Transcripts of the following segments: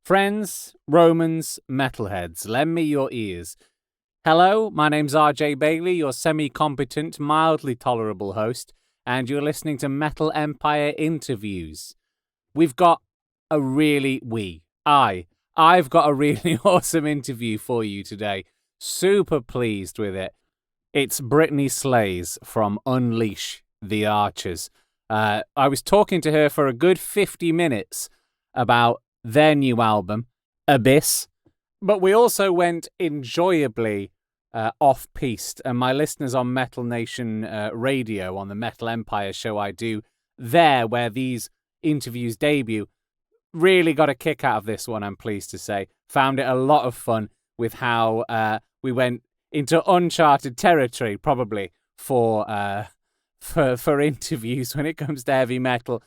Friends, Romans, Metalheads, lend me your ears. Hello, my name's RJ Bailey, your semi-competent, mildly tolerable host, and you're listening to Metal Empire Interviews. I've got a really awesome interview for you today. Super pleased with it. It's Brittney Slayes from Unleash the Archers. I was talking to her for a good 50 minutes about their new album, Abyss, but we also went enjoyably off-piste, and my listeners on Metal Nation Radio, on the Metal Empire show I do there, where these interviews debut, really got a kick out of this one, I'm pleased to say. Found it a lot of fun with how we went into uncharted territory, probably, for interviews when it comes to heavy metal.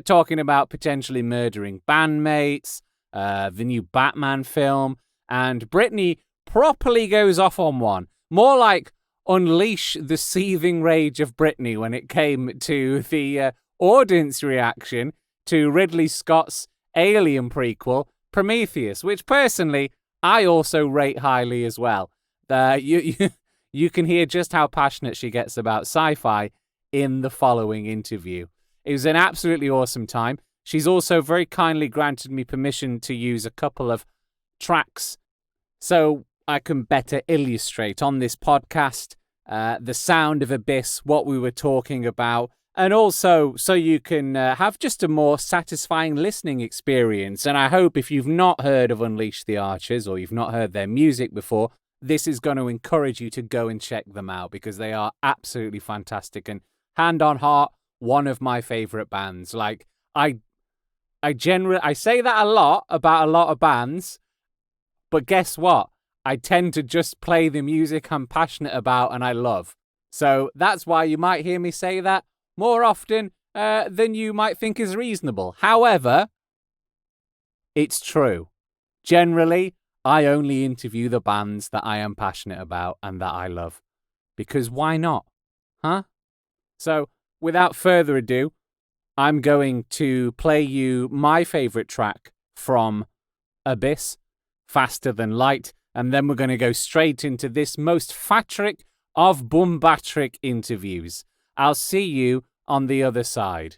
Talking about potentially murdering bandmates, the new Batman film, and Brittney properly goes off on one. More like unleash the seething rage of Brittney when it came to the audience reaction to Ridley Scott's Alien prequel, Prometheus, which personally I also rate highly as well. You can hear just how passionate she gets about sci-fi in the following interview. It was an absolutely awesome time. She's also very kindly granted me permission to use a couple of tracks so I can better illustrate on this podcast the sound of Abyss, what we were talking about, and also so you can have just a more satisfying listening experience. And I hope if you've not heard of Unleash the Archers or you've not heard their music before, this is going to encourage you to go and check them out because they are absolutely fantastic. And hand on heart, one of my favorite bands. Like, I say that a lot about a lot of bands, but guess what? I tend to just play the music I'm passionate about and I love. So that's why you might hear me say that more often than you might think is reasonable. However, it's true. Generally, I only interview the bands that I am passionate about and that I love. Because why not? Huh? So, without further ado, I'm going to play you my favorite track from Abyss, Faster Than Light, and then we're going to go straight into this most fatrick of bumbatrick interviews. I'll see you on the other side.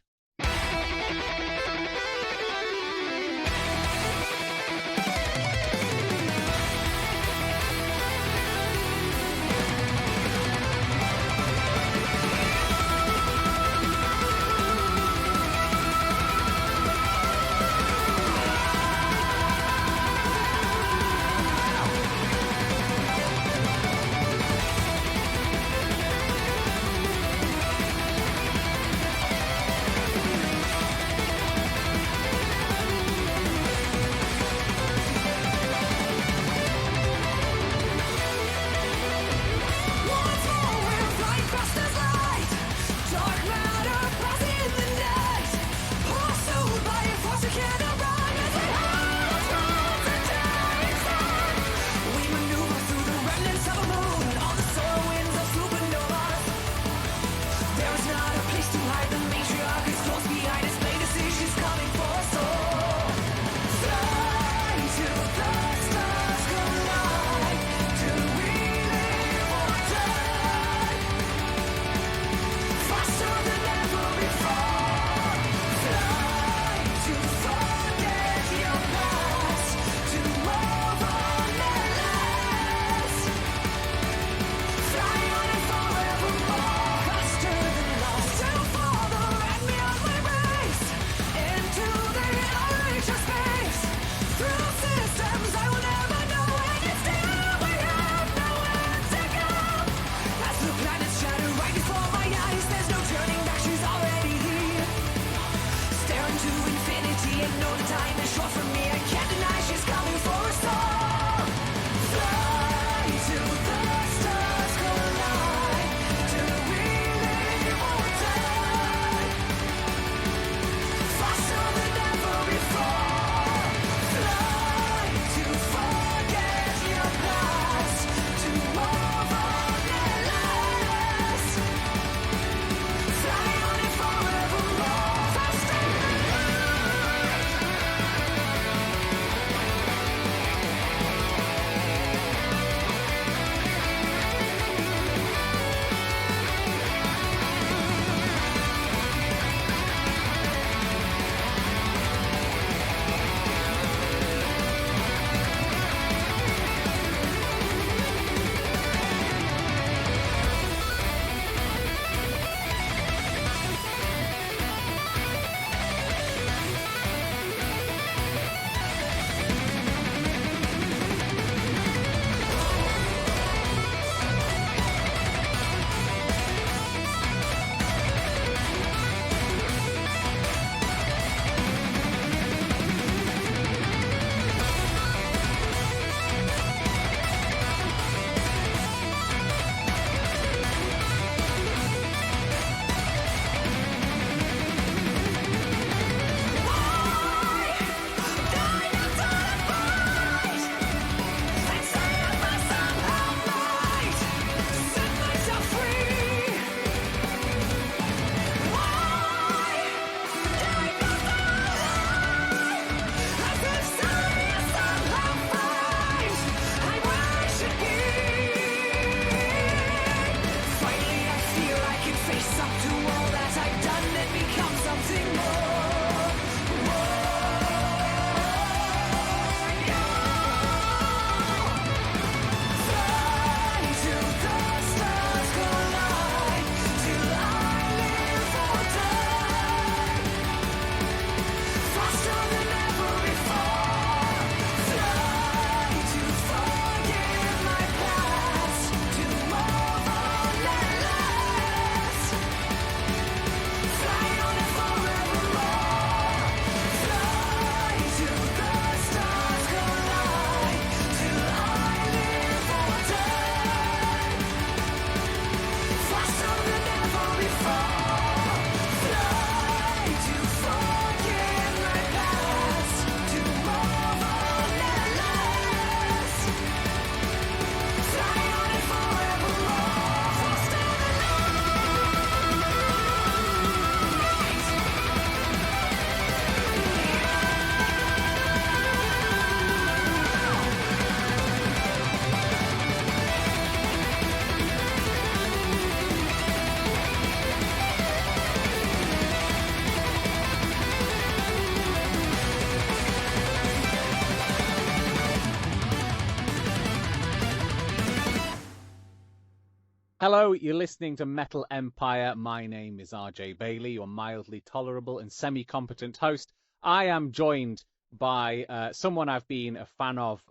Hello, you're listening to Metal Empire. My name is RJ Bailey, your mildly tolerable and semi-competent host. I am joined by someone I've been a fan of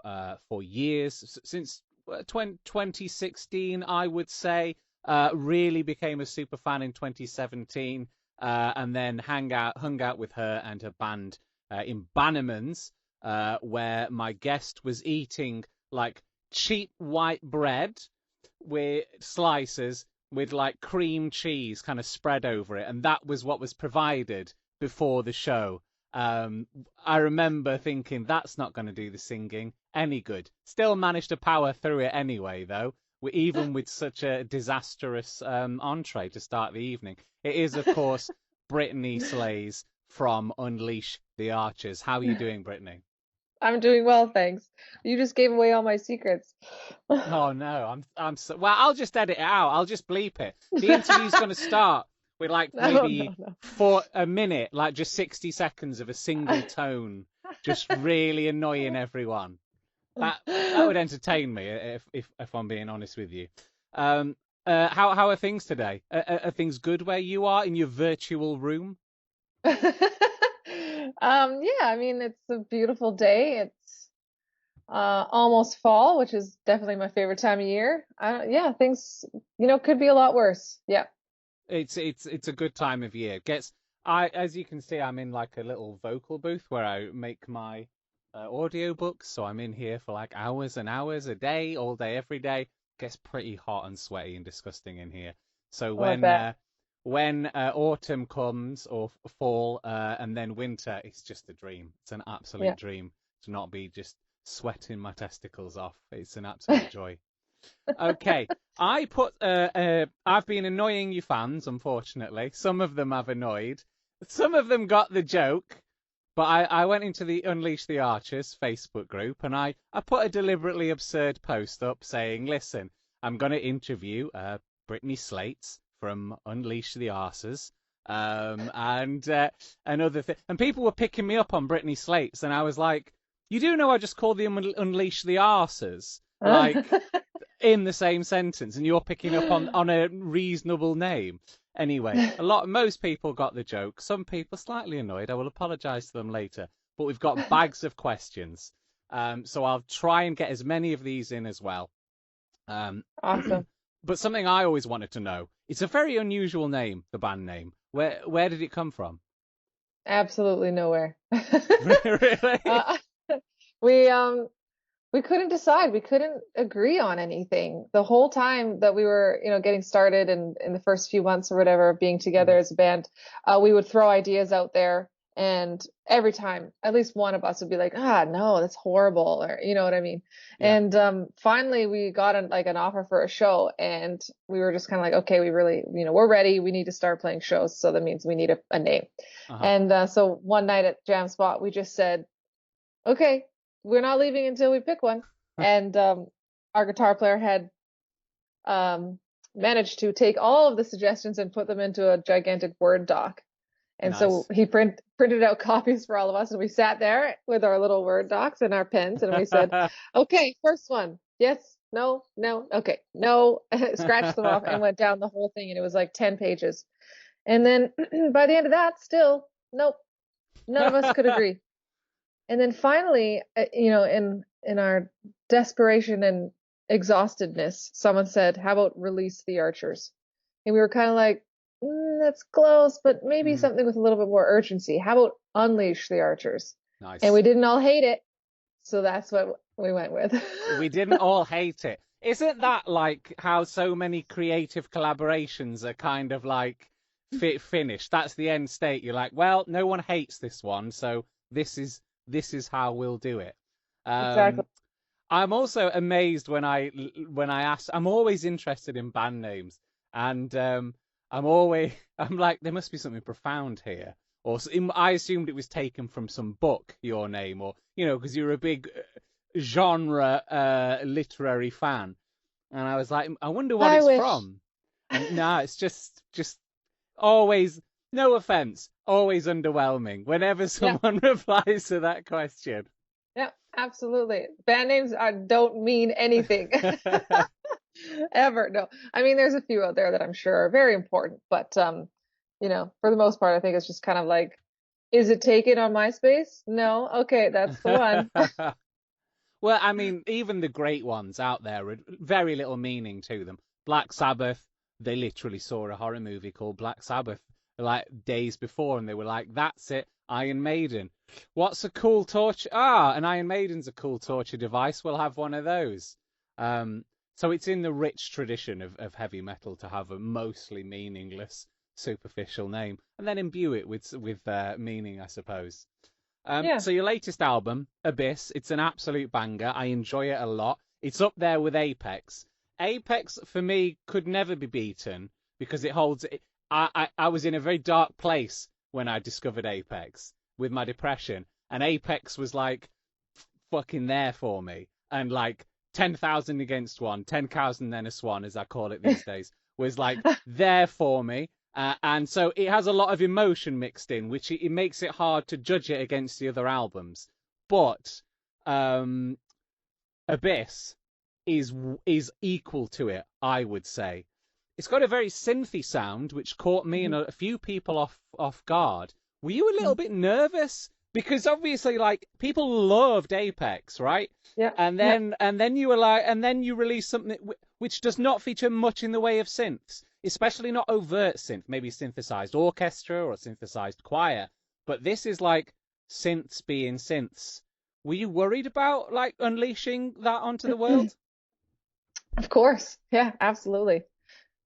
for years, since 2016, I would say. Really became a super fan in 2017, and then hung out with her and her band in Bannerman's, where my guest was eating like cheap white bread with slices with like cream cheese kind of spread over it, and that was what was provided before the show. I remember thinking that's not going to do the singing any good. Still managed to power through it anyway, though, even with such a disastrous entree to start the evening. It is, of course, Brittney Slayes from Unleash the Archers. How are you doing, Brittney? I'm doing well, thanks. You just gave away all my secrets. Oh no, I'm so well. I'll just edit it out. I'll just bleep it. The interview's going to start with like maybe No. for a minute, like just 60 seconds of a single tone, just really annoying everyone. That would entertain me if I'm being honest with you. How are things today? Are things good where you are in your virtual room? Yeah, I mean, it's a beautiful day. It's almost fall, which is definitely my favorite time of year. Yeah, things, could be a lot worse. Yeah. It's a good time of year. As you can see, I'm in like a little vocal booth where I make my audio books. So I'm in here for like hours and hours a day, all day, every day. Gets pretty hot and sweaty and disgusting in here. So Oh, I bet. when autumn comes or fall and then winter, it's just a dream. It's an absolute Yeah. dream to not be just sweating my testicles off. It's an absolute joy. Okay, I've been annoying you fans, unfortunately. Some of them I've annoyed. Some of them got the joke, but I went into the Unleash the Archers Facebook group and I put a deliberately absurd post up saying, listen, I'm going to interview Brittney Slayes from Unleash the Archers, and another thing. And people were picking me up on Brittney Slayes, and I was like, you do know I just called them Unleash the Archers, like in the same sentence, and you're picking up on a reasonable name. Anyway, most people got the joke. Some people slightly annoyed. I will apologise to them later. But we've got bags of questions, so I'll try and get as many of these in as well. Um, Awesome. but something I always wanted to know. It's a very unusual name, the band name. Where did it come from? Absolutely nowhere. Really? Uh, we we couldn't decide. We couldn't agree on anything. The whole time that we were, getting started and in the first few months or whatever of being together as a band, we would throw ideas out there. And every time, at least one of us would be like, no, that's horrible. Or, you know what I mean? Yeah. And finally, we got an offer for a show. And we were just kind of like, okay, we really, we're ready. We need to start playing shows. So that means we need a name. Uh-huh. And so one night at Jam Spot, we just said, okay, we're not leaving until we pick one. And our guitar player had managed to take all of the suggestions and put them into a gigantic Word doc. And so Nice. he printed out copies for all of us, and we sat there with our little Word docs and our pens, and we said, okay, first one, yes, no, no, okay, no, scratched them off and went down the whole thing, and it was like 10 pages. And then by the end of that, still, nope, none of us could agree. And then finally, in our desperation and exhaustedness, someone said, "How about release the archers?" And we were kind of like, "That's close, but maybe something with a little bit more urgency. How about unleash the archers?" Nice. And we didn't all hate it, so that's what we went with. We didn't all hate it. Isn't that like how so many creative collaborations are kind of like finished? That's the end state. You're like, well, no one hates this one, so this is how we'll do it. Exactly. I'm also amazed when I ask. I'm always interested in band names, and I'm like, there must be something profound here. Or I assumed it was taken from some book, your name, or because you're a big genre literary fan, and I was like, I wonder what I it's wish. from. And no, it's just always. No offense, always underwhelming whenever Yeah, someone replies to that question. yeah, absolutely. Band names don't mean anything. ever. No, I mean, there's a few out there that I'm sure are very important, but for the most part, I think it's just kind of like, is it taken on MySpace? No. Okay, that's the one. Well, I mean, even the great ones out there had very little meaning to them. Black Sabbath, they literally saw a horror movie called Black Sabbath like days before, and they were like, "That's it, Iron Maiden. What's a cool torture? Ah, an Iron Maiden's a cool torture device. We'll have one of those." So it's in the rich tradition of heavy metal to have a mostly meaningless, superficial name, and then imbue it with meaning, I suppose. Yeah. So your latest album, Abyss, it's an absolute banger. I enjoy it a lot. It's up there with Apex. Apex for me could never be beaten because it holds. I was in a very dark place when I discovered Apex with my depression, and Apex was like fucking there for me. And like 10,000 against one, 10,000 then a swan, as I call it these days, was like there for me. And so it has a lot of emotion mixed in, which it makes it hard to judge it against the other albums. But Abyss is equal to it, I would say. It's got a very synthy sound, which caught me and a few people off guard. Were you a little bit nervous? Because obviously, like, people loved Apex, right? Yeah. And then you were like, and then you released something which does not feature much in the way of synths, especially not overt synth, maybe synthesized orchestra or synthesized choir. But this is like synths being synths. Were you worried about like unleashing that onto the world? Of course. Yeah, absolutely.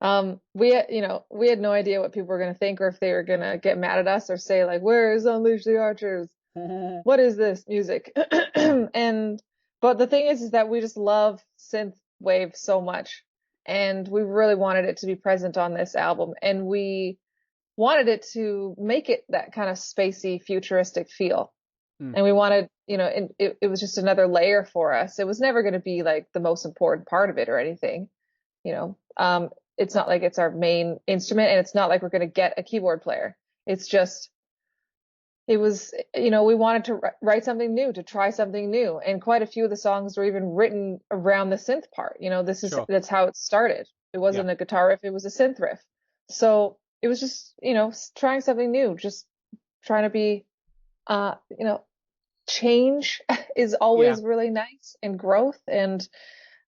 We had no idea what people were going to think or if they were going to get mad at us or say like, "Where's Unleash the Archers? What is this music?" But the thing is that we just love synth wave so much, and we really wanted it to be present on this album, and we wanted it to make it that kind of spacey, futuristic feel. And we wanted, and it was just another layer for us. It was never going to be like the most important part of it or anything, you know. It's not like it's our main instrument, and it's not like we're going to get a keyboard player. It's just, it was, we wanted to write something new, to try something new. And quite a few of the songs were even written around the synth part. That's how it started. It wasn't a guitar riff, it was a synth riff. So it was just, trying something new, just trying to be, change is always really nice, and growth. And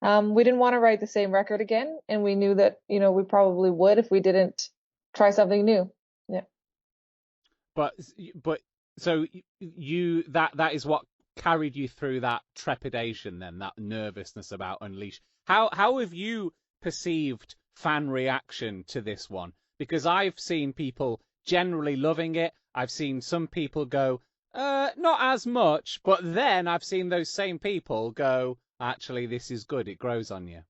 we didn't want to write the same record again, and we knew that we probably would if we didn't try something new. Yeah. But so you that is what carried you through that trepidation, then, that nervousness about Unleash. How have you perceived fan reaction to this one? Because I've seen people generally loving it. I've seen some people go, not as much, but then I've seen those same people go, actually, this is good. It grows on you.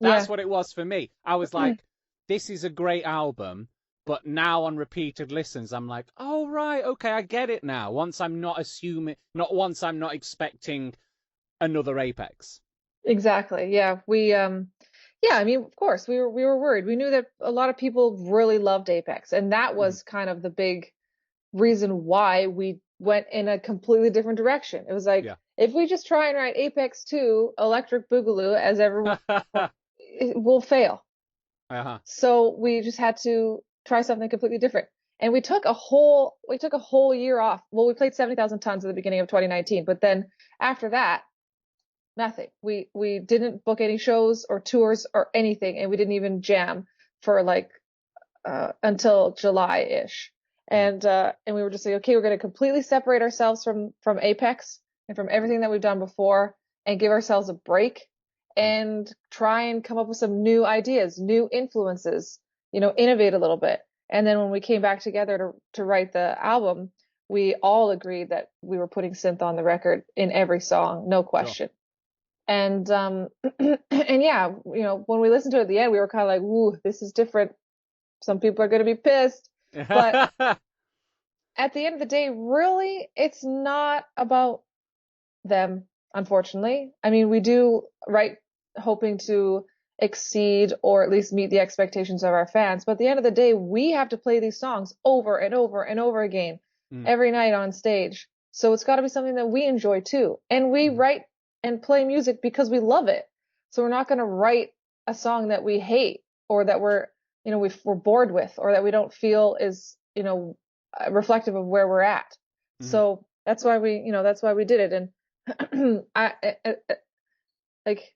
That's what it was for me. I was like, this is a great album, but now on repeated listens, I'm like, oh, right, okay, I get it now. Once I'm not expecting another Apex. Exactly. Yeah. I mean, of course, we were worried. We knew that a lot of people really loved Apex, and that was kind of the big reason why we went in a completely different direction. It was like, if we just try and write Apex 2 Electric Boogaloo as everyone, we'll fail. So we just had to try something completely different. And we took a whole year off. Well, we played 70,000 tons at the beginning of 2019, but then after that, nothing. We didn't book any shows or tours or anything, and we didn't even jam for like until July-ish. And we were just like, okay, we're going to completely separate ourselves from Apex and from everything that we've done before, and give ourselves a break and try and come up with some new ideas, new influences, innovate a little bit. And then when we came back together to write the album, we all agreed that we were putting synth on the record in every song, no question. Sure. And and yeah, when we listened to it at the end, we were kind of like, "Ooh, this is different. Some people are going to be pissed." But at the end of the day, really, it's not about them, unfortunately. I mean, we do write hoping to exceed or at least meet the expectations of our fans. But at the end of the day, we have to play these songs over and over and over again every night on stage. So it's got to be something that we enjoy too. And we write and play music because we love it. So we're not going to write a song that we hate or that we're bored with or that we don't feel is, reflective of where we're at. Mhm. So that's why we did it. And like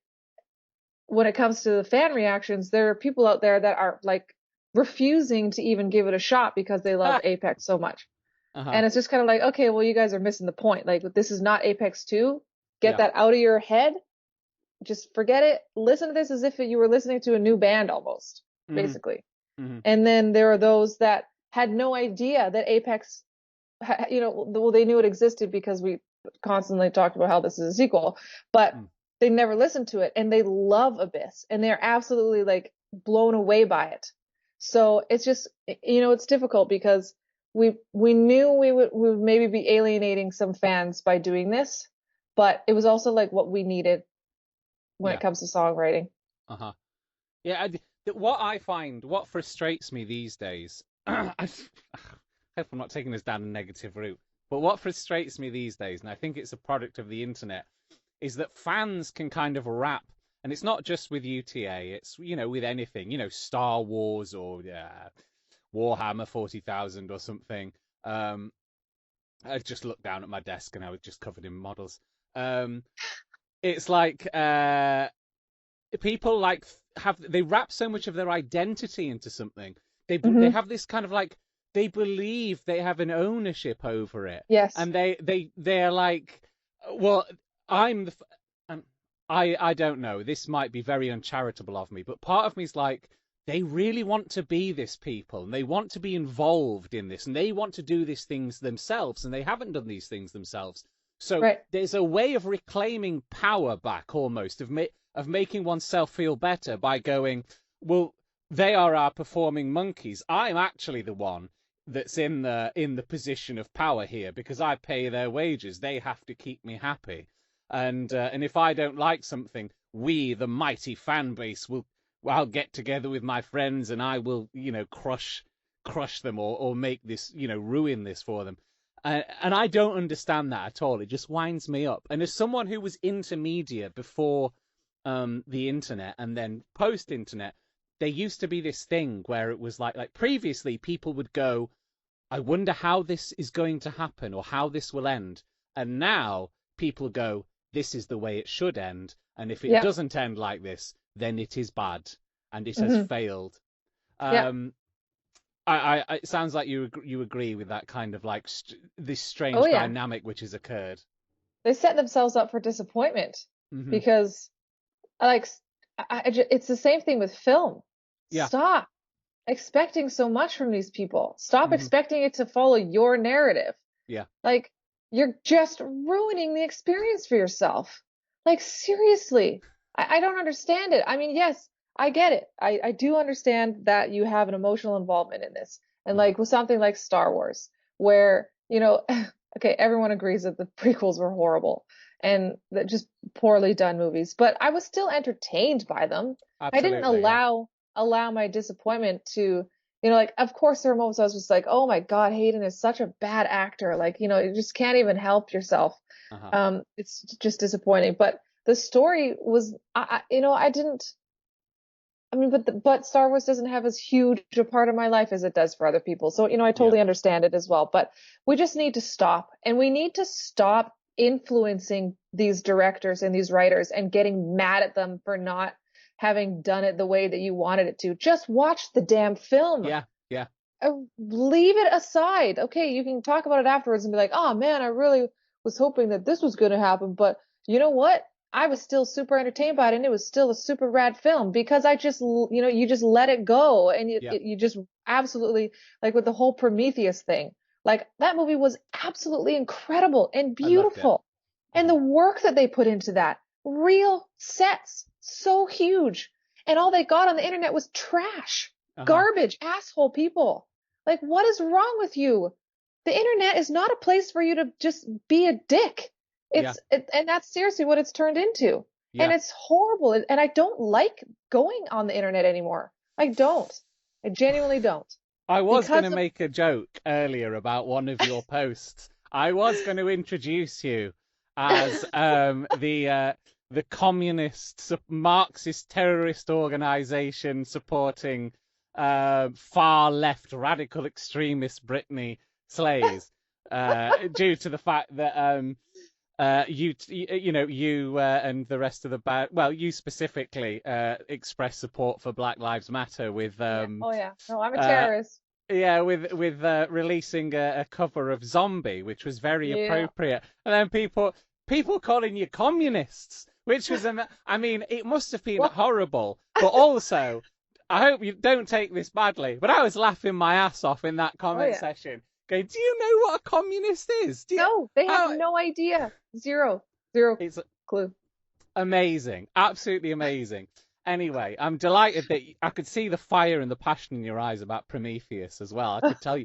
when it comes to the fan reactions, there are people out there that are like refusing to even give it a shot because they love Apex so much. Uh-huh. And it's just kind of like, okay, well, you guys are missing the point. Like, this is not Apex 2. Get Yeah. that out of your head. Just forget it. Listen to this as if you were listening to a new band almost, Mhm. basically. Mhm. And then there are those that had no idea that Apex, well, they knew it existed because we constantly talked about how this is a sequel, but they never listened to it, and they love Abyss, and they're absolutely like blown away by it. So it's just, it's difficult because we knew we would maybe be alienating some fans by doing this, but it was also like what we needed when it comes to songwriting. Uh-huh. Yeah, what frustrates me these days, I hope I'm not taking this down a negative route, but what frustrates me these days, and I think it's a product of the internet, is that fans can kind of rap, and it's not just with UTA, it's, with anything, Star Wars or Warhammer 40,000 or something. I just looked down at my desk and I was just covered in models. It's like people like they wrap so much of their identity into something. They have this kind of like, they believe they have an ownership over it. Yes. And they're like, well, I don't know. This might be very uncharitable of me, but part of me is like, they really want to be this people, and they want to be involved in this, and they want to do these things themselves, and they haven't done these things themselves. So there's a way of reclaiming power back, almost, of making oneself feel better by going, well, they are our performing monkeys. I'm actually the one that's in the position of power here because I pay their wages. They have to keep me happy. And if I don't like something, we, the mighty fan base, I'll get together with my friends and I will, crush them or make this, ruin this for them. And I don't understand that at all. It just winds me up. And as someone who was into media before the internet and then post-internet, there used to be this thing where it was like previously people would go, I wonder how this is going to happen or how this will end. And now people go, this is the way it should end. And if it doesn't end like this, then it is bad and it has failed. It sounds like you agree with that kind of like this strange dynamic which has occurred. They set themselves up for disappointment because it's the same thing with film. Yeah. Stop expecting so much from these people. Stop expecting it to follow your narrative. Yeah. Like, you're just ruining the experience for yourself. Like, seriously, I don't understand it. I mean, yes, I get it. I do understand that you have an emotional involvement in this. And like with something like Star Wars, where, okay, everyone agrees that the prequels were horrible and that just poorly done movies, but I was still entertained by them. Absolutely, I didn't allow my disappointment to, like, of course there were moments I was just like, oh my God, Hayden is such a bad actor. Like, you just can't even help yourself. It's just disappointing. But the story was, but Star Wars doesn't have as huge a part of my life as it does for other people. So, I totally understand it as well. But we just need to stop, and we need to stop influencing these directors and these writers and getting mad at them for not having done it the way that you wanted it to. Just watch the damn film. Yeah. Leave it aside. Okay, you can talk about it afterwards and be like, oh man, I really was hoping that this was going to happen. But you know what? I was still super entertained by it, and it was still a super rad film because I just, you just let it go, and you just absolutely, like with the whole Prometheus thing, like that movie was absolutely incredible and beautiful. And the work that they put into that, real sets, so huge. And all they got on the internet was trash, garbage, asshole people. Like, what is wrong with you? The internet is not a place for you to just be a dick. And that's seriously what it's turned into. And it's horrible. And I don't like going on the internet anymore. I don't. I genuinely don't. I was going to make a joke earlier about one of your posts. I was going to introduce you as the the communist Marxist terrorist organization supporting far left radical extremist Brittney Slayes, due to the fact that you and the rest of the you specifically express support for Black Lives Matter with Oh yeah, no, I'm a terrorist. yeah, with releasing a cover of Zombie, which was very Yeah. appropriate, and then people calling you communists, which was I mean, it must have been Well, horrible, but also I hope you don't take this badly, but I was laughing my ass off in that oh comment yeah. session. Going, do you know what a communist is? No, they have how no idea. Zero it's clue. amazing, absolutely amazing. Anyway, I'm delighted that I could see the fire and the passion in your eyes about Prometheus as well. I could tell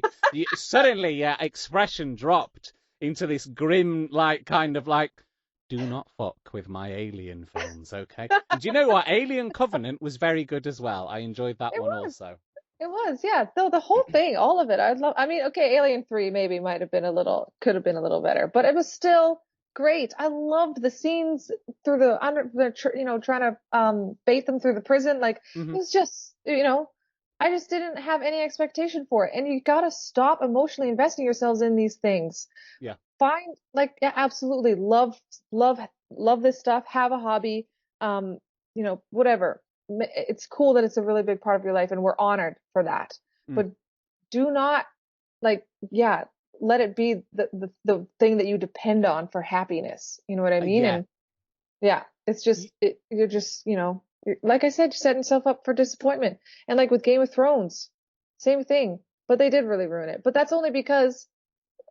suddenly your expression dropped into this grim, kind of do not fuck with my Alien films, okay? And do you know what? Alien Covenant was very good as well. I enjoyed that It one was. also. It was, yeah. Though the whole thing, all of it, I mean, okay, Alien 3 maybe could have been a little better, but it was still great. I loved the scenes through trying to bait them through the prison. Like, it Hmm. was just, I just didn't have any expectation for it. And you gotta stop emotionally investing yourselves in these things. Yeah. Find, yeah, absolutely love this stuff. Have a hobby. Whatever. It's cool that it's a really big part of your life, and we're honored for that. Mm. But do not, let it be the thing that you depend on for happiness. You know what I mean? Yeah. And yeah, it's just you're just like I said, setting yourself up for disappointment. And like with Game of Thrones, same thing. But they did really ruin it. But that's only because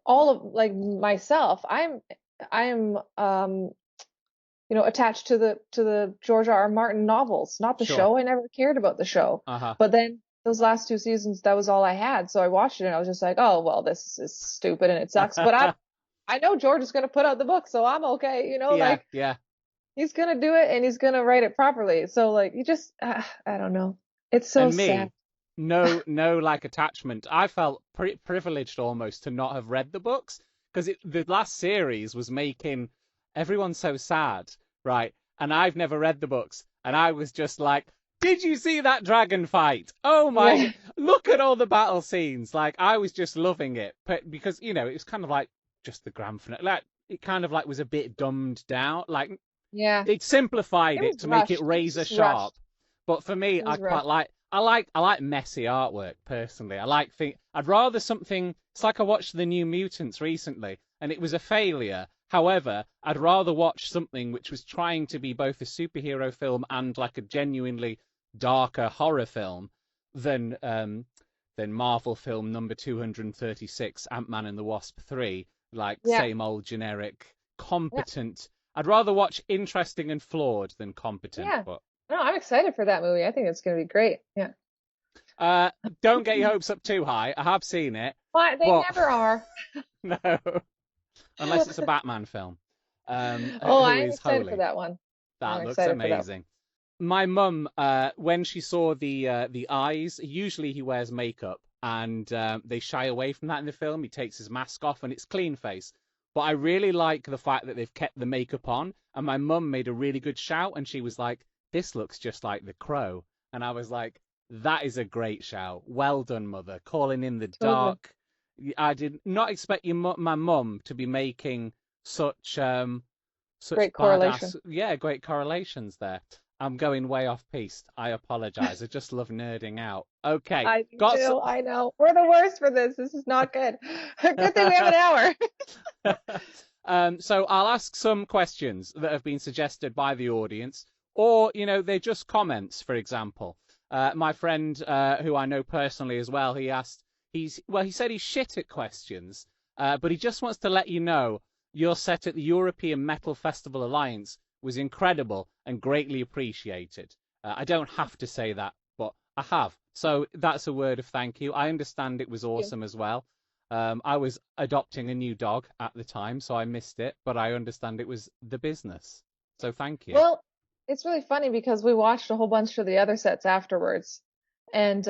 all of myself, I am attached to the George R. R. Martin novels, not the Sure. show. I never cared about the show. Uh-huh. But then those last 2 seasons, that was all I had. So I watched it and I was just like, oh, well, this is stupid and it sucks. But I know George is going to put out the book, so I'm okay. Yeah. He's going to do it and he's going to write it properly. So you just, I don't know. It's so And me, sad. no attachment. I felt privileged almost to not have read the books, because the last series was making everyone so sad, right? And I've never read the books, and I was just like, did you see that dragon fight? Oh my, Yeah. look at all the battle scenes. I was just loving it, but because it was kind of just the grand finale. It kind of was a bit dumbed down. Yeah. It simplified it to make it razor sharp. But for me, I quite like. I like messy artwork personally. I'd rather something. It's like I watched The New Mutants recently, and it was a failure. However, I'd rather watch something which was trying to be both a superhero film and a genuinely darker horror film than Marvel film number 236, Ant-Man and the Wasp 3, same old generic, competent. Yeah. I'd rather watch interesting and flawed than competent. Yeah. But no, I'm excited for that movie. I think it's going to be great. Yeah. Don't get your hopes up too high. I have seen it. But they never are. No. Unless it's a Batman film. I'm excited holy. for that one. That looks amazing. My mum, when she saw the eyes, usually he wears makeup, and they shy away from that in the film. He takes his mask off, and it's clean face. But I really like the fact that they've kept the makeup on. And my mum made a really good shout, and she was like, "This looks just like The Crow." And I was like, "That is a great shout. Well done, mother. Calling in the dark." I did not expect my mum to be making such great correlation. Great correlations there. I'm going way off piste. I apologize. I just love nerding out. Okay. I do. I know. We're the worst for this. This is not good. Good thing we have an hour. So I'll ask some questions that have been suggested by the audience, or they're just comments. For example, my friend who I know personally as well, he asked. He said he's shit at questions, but he just wants to let you know your set at the European Metal Festival Alliance was incredible and greatly appreciated. I don't have to say that, but I have. So that's a word of thank you. I understand it was awesome as well. I was adopting a new dog at the time, so I missed it, but I understand it was the business. So thank you. Well, it's really funny because we watched a whole bunch of the other sets afterwards, and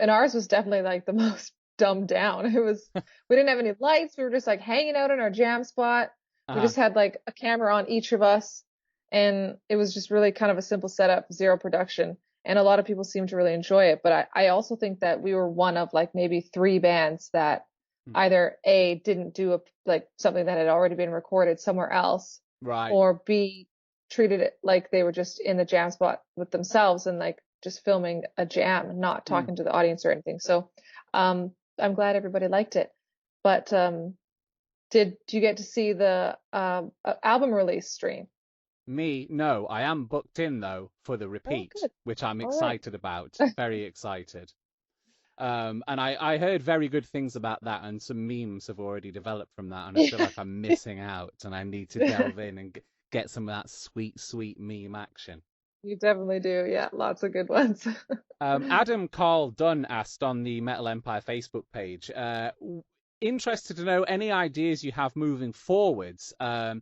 ours was definitely the most dumbed down. We didn't have any lights. We were just hanging out in our jam spot. We just had a camera on each of us, and it was just really kind of a simple setup, zero production. And a lot of people seem to really enjoy it. But I also think that we were one of like maybe three bands that Hmm. either A, didn't do like something that had already been recorded somewhere else, Right. or B, treated it like they were just in the jam spot with themselves and like just filming a jam, not Hmm. talking to the audience or anything. So I'm glad everybody liked it. But did you get to see the album release stream? Me, no. I am booked in though for the Oh, repeat, good. which I'm All right. excited about. Very excited. And I heard very good things about that, and some memes have already developed from that, and I feel like I'm missing out, and I need to delve in and get some of that sweet, sweet meme action. You definitely do. Yeah, lots of good ones. Adam Carl Dunn asked on the Metal Empire Facebook page, interested to know any ideas you have moving forwards. Do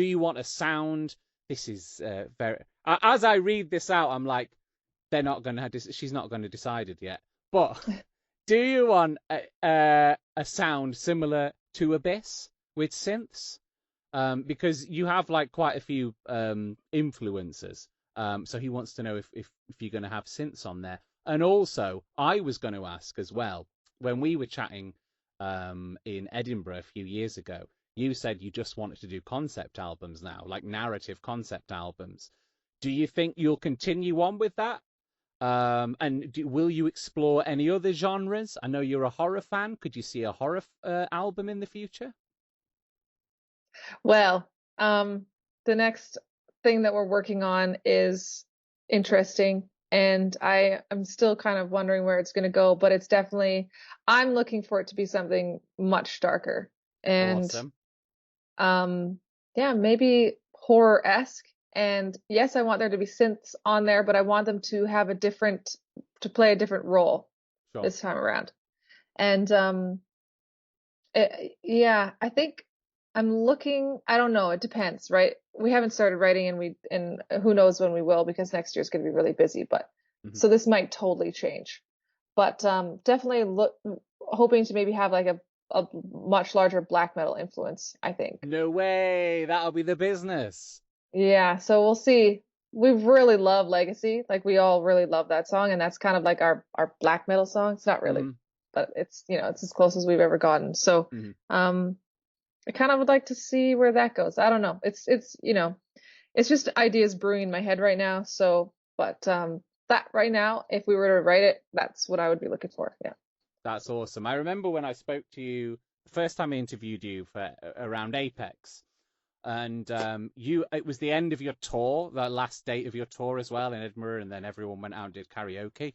you want a sound? This is very. As I read this out, I'm like, they're not going to. She's not going to decide it yet. But do you want a sound similar to Abyss with synths? Because you have like quite a few influencers. So he wants to know if you're going to have synths on there. And also, I was going to ask as well, when we were chatting in Edinburgh a few years ago, you said you just wanted to do concept albums now, like narrative concept albums. Do you think you'll continue on with that? And will you explore any other genres? I know you're a horror fan. Could you see a horror album in the future? Well, the next thing that we're working on is interesting, and I'm still kind of wondering where it's going to go, but it's definitely, I'm looking for it to be something much darker. And Awesome. yeah, maybe horror-esque. And yes, I want there to be synths on there, but I want them to have to play a different role Sure. this time around. And yeah, I think I'm looking, I don't know, it depends, right? We haven't started writing, and who knows when we will, because next year's going to be really busy, but Mhm. so this might totally change. But definitely hoping to maybe have like a much larger black metal influence, I think. No way. That'll be the business. Yeah, so we'll see. We really love Legacy. Like we all really love that song, and that's kind of like our black metal song. It's not really, Hmm. but it's, it's as close as we've ever gotten. So, Hmm. I kind of would like to see where that goes. I don't know. It's just ideas brewing in my head right now. So, but that right now, if we were to write it, that's what I would be looking for. Yeah. That's awesome. I remember when I spoke to you the first time I interviewed you for around Apex, and it was the end of your tour, the last date of your tour as well in Edinburgh, and then everyone went out and did karaoke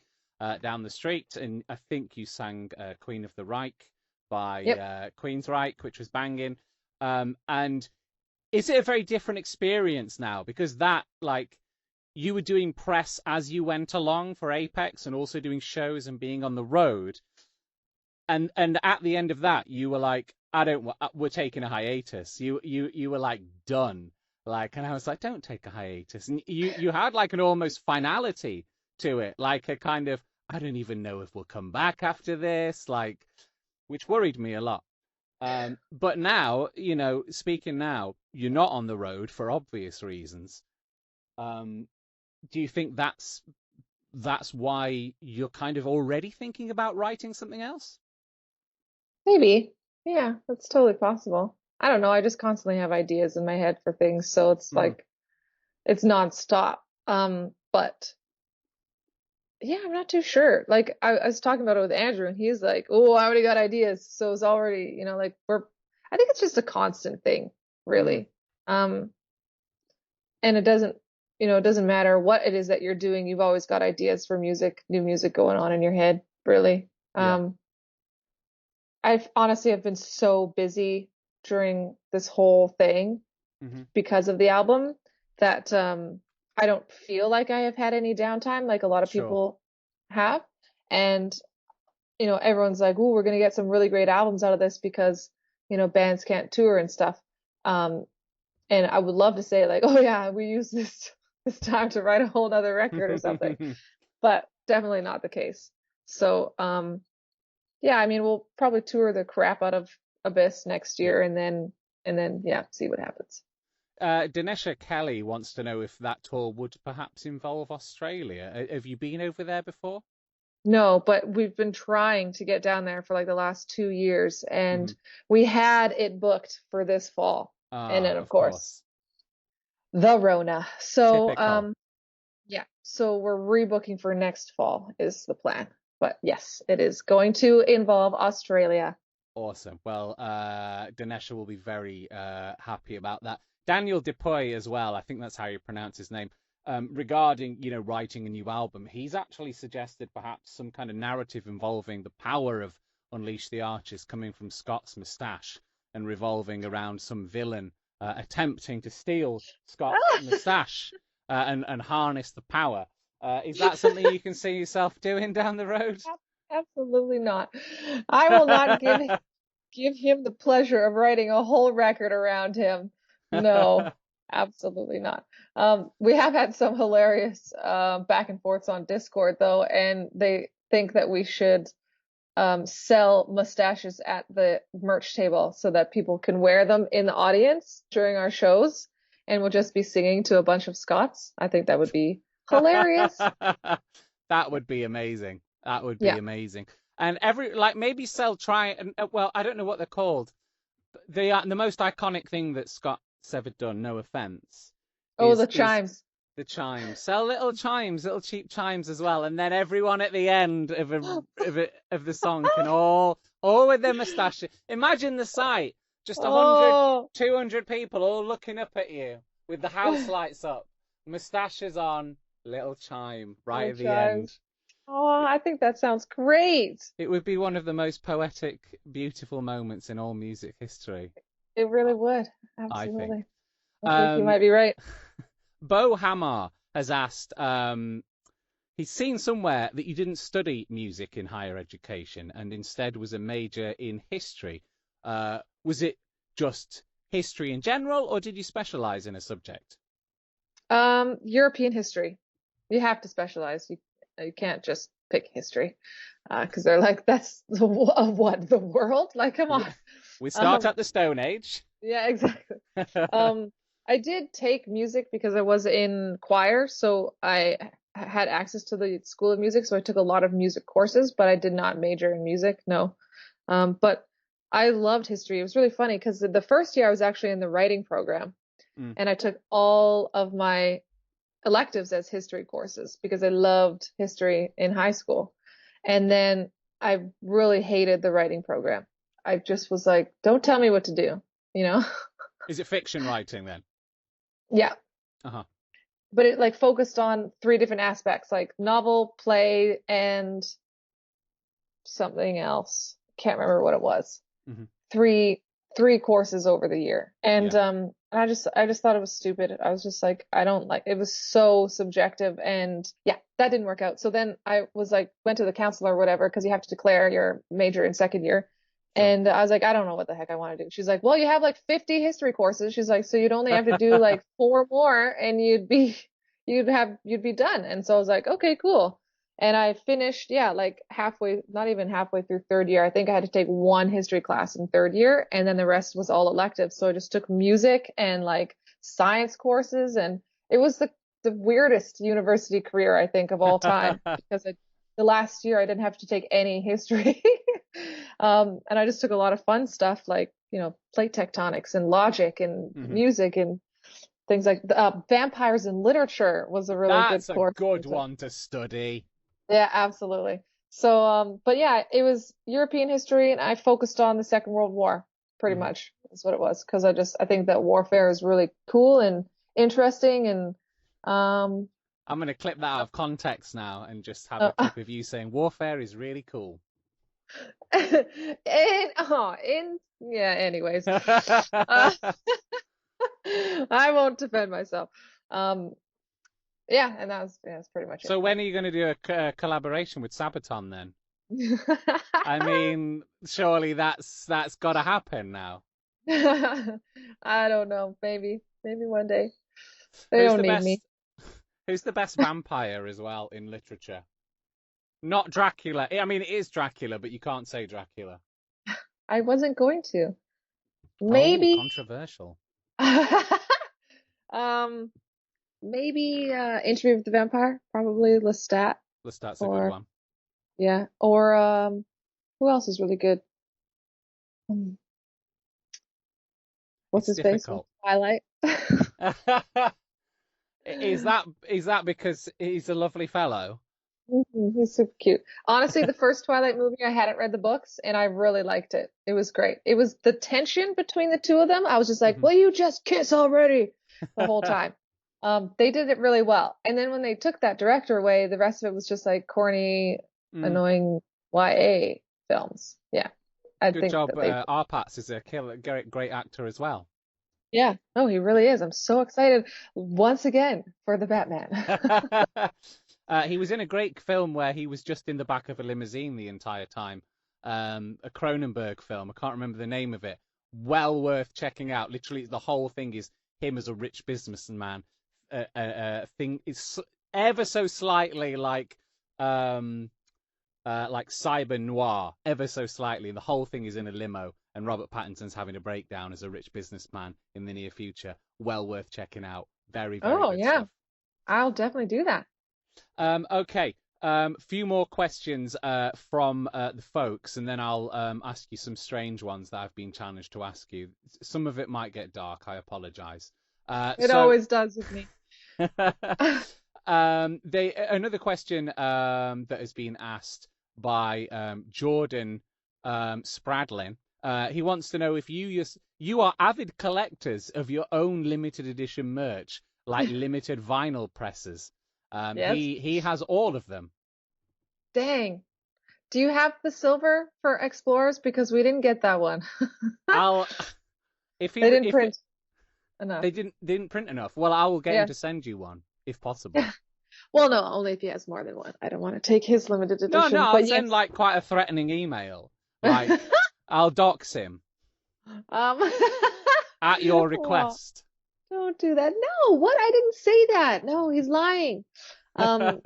down the street, and I think you sang Queen of the Reich by Yep. Queensryche, which was banging. And is it a very different experience now? Because that, like, you were doing press as you went along for Apex and also doing shows and being on the road. And at the end of that, you were like, I don't, we're taking a hiatus. You were like done. Like, and I was like, don't take a hiatus. And you had like an almost finality to it, like a kind of, I don't even know if we'll come back after this, like, which worried me a lot. But now, speaking now, you're not on the road for obvious reasons. Um, do you think that's why you're kind of already thinking about writing something else? Maybe. Yeah, that's totally possible. I don't know. I just constantly have ideas in my head for things, so it's Mm, like it's nonstop. But yeah, I'm not too sure. Like I was talking about it with Andrew, and he's like, "Oh, I already got ideas." So it's already, like I think it's just a constant thing, mm, really. Um, and it doesn't matter what it is that you're doing. You've always got ideas for music, new music going on in your head, really. yeah. I've honestly have been so busy during this whole thing Hmm. because of the album that I don't feel like I have had any downtime like a lot of Sure. people have. And everyone's like, "Ooh, we're gonna get some really great albums out of this because bands can't tour and stuff." Um, and I would love to say like, "Oh yeah, we use this time to write a whole other record or something," but definitely not the case. So yeah, I mean, we'll probably tour the crap out of Abyss next Yeah. year, and then yeah, see what happens. Dinesha Kelly wants to know if that tour would perhaps involve Australia. Have you been over there before? No, but we've been trying to get down there for like the last 2 years, Hmm. and we had it booked for this fall. And Ah, then, of of course, course. the Rona. So, Typical. yeah, so we're rebooking for next fall is the plan. But yes, it is going to involve Australia. Awesome. Well, Dinesha will be very happy about that. Daniel Depoy as well, I think that's how you pronounce his name, regarding, writing a new album. He's actually suggested perhaps some kind of narrative involving the power of Unleash the Archers coming from Scott's moustache and revolving around some villain attempting to steal Scott's moustache and harness the power. Is that something you can see yourself doing down the road? Absolutely not. I will not give him the pleasure of writing a whole record around him. No, absolutely not. We have had some hilarious back and forths on Discord though, and they think that we should sell mustaches at the merch table so that people can wear them in the audience during our shows, and we'll just be singing to a bunch of Scots. I think that would be hilarious. That would be amazing. That would be Yeah. amazing. And maybe try and well, I don't know what they're called. The most iconic thing that Scott's ever done, no offense, Oh, is the chimes. the chimes. Sell little chimes, little cheap chimes as well, and then everyone at the end of the song can all with their moustaches. Imagine the sight. Just 100, Oh, 200 people all looking up at you with the house lights up, moustaches on, little chime right little at the chimes. end. Oh, I think that sounds great. It would be one of the most poetic, beautiful moments in all music history, It really would. I think. Absolutely. I think you might be right. Bo Hamar has asked, he's seen somewhere that you didn't study music in higher education and instead was a major in history. Was it just history in general, or did you specialize in a subject? European history. You have to specialize. You can't just pick history, because they're like, that's what, the world? Like, come on. We start at the Stone Age. Yeah, exactly. I did take music because I was in choir, so I had access to the School of Music, so I took a lot of music courses, but I did not major in music, no. But I loved history. It was really funny because the first year I was actually in the writing program, and I took all of my electives as history courses because I loved history in high school. And then I really hated the writing program. I just was like, don't tell me what to do, you know? Is it fiction writing then? Yeah. Uh-huh. But it like focused on 3 different aspects, like novel, play, and something else. Can't remember what it was. Mm-hmm. Three courses over the year. And I just thought it was stupid. I was just like, I don't like, it was so subjective, and yeah, that didn't work out. So then I was like, went to the counselor or whatever, because you have to declare your major in second year. Sure. And I was like, I don't know what the heck I want to do. She's like, well, you have like 50 history courses. She's like, so you'd only have to do like 4 more and you'd be done. And so I was like, okay, cool. And I finished, like not even halfway through third year. I think I had to take 1 history class in third year, and then the rest was all elective. So I just took music and like science courses, and it was the weirdest university career, I think, of all time, because the last year I didn't have to take any history. And I just took a lot of fun stuff like, plate tectonics and logic and music and things like vampires in literature was a really good course. That's a good one to study. Yeah, absolutely. So, but yeah, it was European history, and I focused on the Second World War, pretty much. That's what it was, because I think that warfare is really cool and interesting, and I'm going to clip that out of context now and just have a clip of you saying warfare is really cool. Anyways, I won't defend myself. Yeah, and that's pretty much it. So when are you going to do a collaboration with Sabaton then? I mean, surely that's got to happen now. I don't know. Maybe one day. They don't need me. Who's the best vampire as well in literature? Not Dracula. I mean, it is Dracula, but you can't say Dracula. I wasn't going to. Maybe. Controversial. Um, maybe Interview with the Vampire, probably Lestat, That's a good or one. yeah, or who else is really good? Hmm, what's It's his face from difficult. Twilight? Is that because he's a lovely fellow? He's super cute. Honestly, the first Twilight movie, I hadn't read the books, and I really liked it. It was great. It was the tension between the two of them. I was just like, Mhm. "Will you just kiss already?" the whole time. They did it really well. And then when they took that director away, the rest of it was just like corny, Mm. annoying YA films. Yeah, I Good think job. that they. Arpats is a killer, great actor as well. Yeah, no, he really is. I'm so excited once again for the Batman. He was in a great film where he was just in the back of a limousine the entire time. A Cronenberg film. I can't remember the name of it. Well worth checking out. Literally, the whole thing is him as a rich businessman. Thing is ever so slightly like cyber noir, ever so slightly. The whole thing is in a limo, and Robert Pattinson's having a breakdown as a rich businessman in the near future. Well worth checking out. Very, very Oh good yeah, stuff. I'll definitely do that. Okay. Few more questions from the folks, and then I'll ask you some strange ones that I've been challenged to ask you. Some of it might get dark. I apologize. It So always does with me. another question that has been asked by Jordan Spradlin. He wants to know if you are avid collectors of your own limited edition merch, like limited vinyl presses. Yes. He has all of them. Dang. Do you have the silver for Explorers? Because we didn't get that one. I'll if he They didn't if it, print enough. they didn't print enough. Well, I will get him Yeah. to send you one if possible. Well, no, only if he has more than one. I don't want to take his limited No, edition, I'll but send yes. like quite a threatening email. Like I'll dox him Um, at your well, request. don't do that. No, what? I didn't say that. No, he's lying. Um,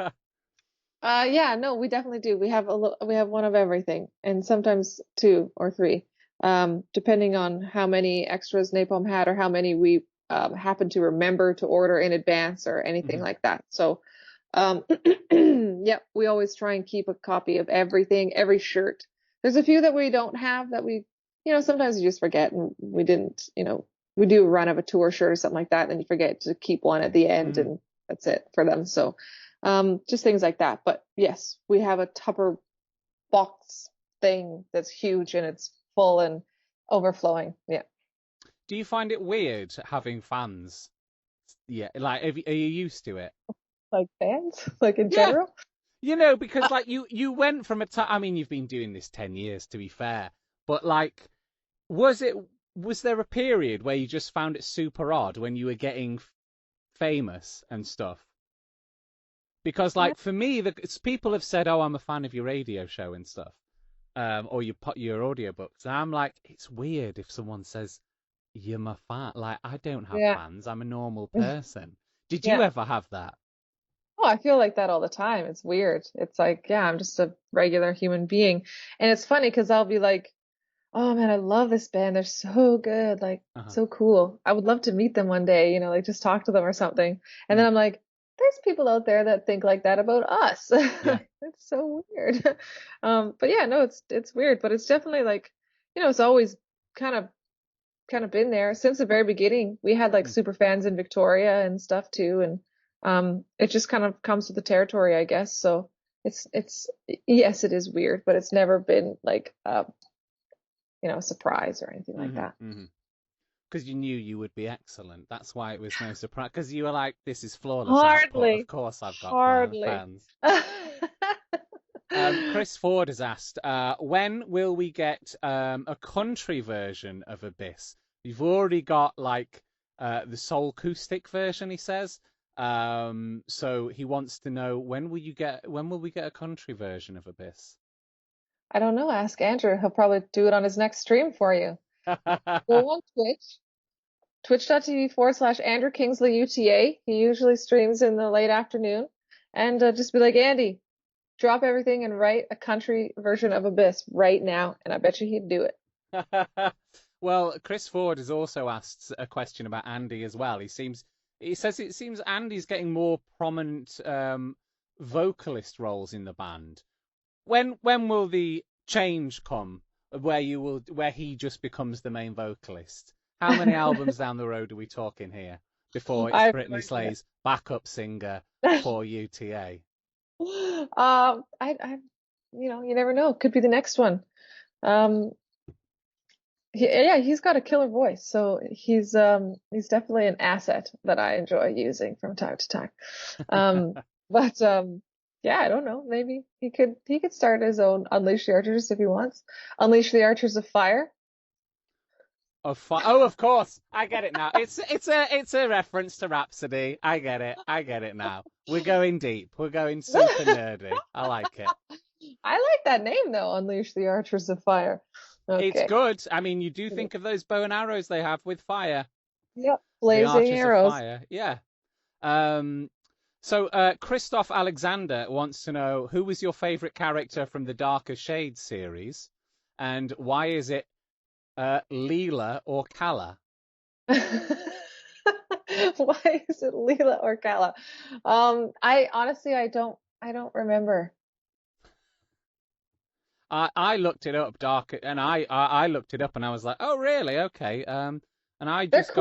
yeah, no, we definitely do. We have one of everything, and sometimes two or three, depending on how many extras Napalm had or how many we happen to remember to order in advance or anything Mhm. like that. So, um, yep, we always try and keep a copy of everything, every shirt. There's a few that we don't have that sometimes you just forget and we didn't, we do a run of a tour shirt or something like that, and you forget to keep one at the end, Mhm. and that's it for them. So. Just things like that. But yes, we have a Tupper box thing that's huge and it's full and overflowing. Yeah. Do you find it weird having fans? Yeah, like are you used to it? Like fans, like in Yeah, general. because like you went from a time. I mean, you've been doing this 10 years, to be fair, but like, was it was there a period where you just found it super odd when you were getting famous and stuff? Because Uh, like for me, people have said, "Oh, I'm a fan of your radio show and stuff." Or your audiobooks. And I'm like, it's weird if someone says you're my fan. Like, I don't have Yeah. fans. I'm a normal person. Did you Yeah. ever have that? Oh, I feel like that all the time. It's weird. It's like, yeah, I'm just a regular human being. And it's funny because I'll be like, oh man, I love this band. They're so good. Like, Uh-huh. so cool. I would love to meet them one day, like just talk to them or something. And Mm. then I'm like, there's people out there that think like that about us. Yeah. It's so weird. But yeah, no, it's weird, but it's definitely like, it's always kind of kind of been there since the very beginning. We had like Mm. super fans in Victoria and stuff too, and it just kind of comes with the territory, I guess. So it's yes, it is weird, but it's never been like a surprise or anything like hmm that. hmm Because you knew you would be excellent. That's why it was no surprise. Because you were like, this is flawless output. Of Hardly, course I've got hardly. fans. Chris Ford has asked, when will we get a country version of Abyss? You've already got like the soul acoustic version, he says. So he wants to know when will we get a country version of Abyss? I don't know. Ask Andrew. He'll probably do it on his next stream for you. Go on Twitch, twitch.tv/Andrew Kingsley UTA. He usually streams in the late afternoon. And just be like, Andy, drop everything and write a country version of Abyss right now. And I bet you he'd do it. Well, Chris Ford has also asked a question about Andy as well. It says it seems Andy's getting more prominent vocalist roles in the band. When will the change come where he just becomes the main vocalist? How many albums down the road are we talking here before it's Brittney Slayes backup singer for UTA? You never know. Could be the next one. He's got a killer voice, so he's definitely an asset that I enjoy using from time to time. But yeah, I don't know. Maybe he could start his own Unleash the Archers if he wants. Unleash the Archers of Fire. Oh, of course, I get it now. It's a reference to Rhapsody. I get it now. We're going deep. We're going super nerdy. I like it. I like that name though, Unleash the Archers of Fire. Okay. It's good. I mean, you do think of those bow and arrows they have with fire. Yep, blazing arrows. Of fire. Yeah. So Christoph Alexander wants to know, who was your favorite character from the Darker Shades series, and why is it Leela or Kala? Why is it Leela or Kala? I honestly I don't remember. I looked it up, and I looked it up, and I was like, oh really? Okay. And I just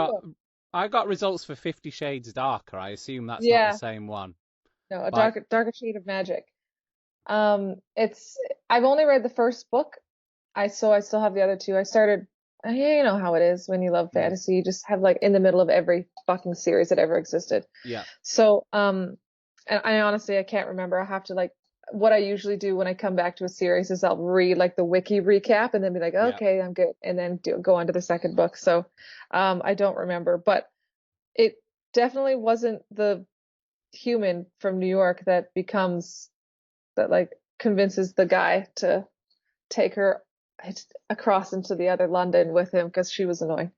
I got results for 50 Shades Darker. I assume that's not the same one. No, darker shade of magic. I've only read the first book. I still have the other two. I started. You know how it is when you love fantasy. You just have like in the middle of every fucking series that ever existed. Yeah. So and I honestly I can't remember. I have to what I usually do when I come back to a series is I'll read like the wiki recap and then be like, okay, I'm good, and then go on to the second book. So I don't remember, but it definitely wasn't the human from New York that convinces the guy to take her across into the other London with him because she was annoying.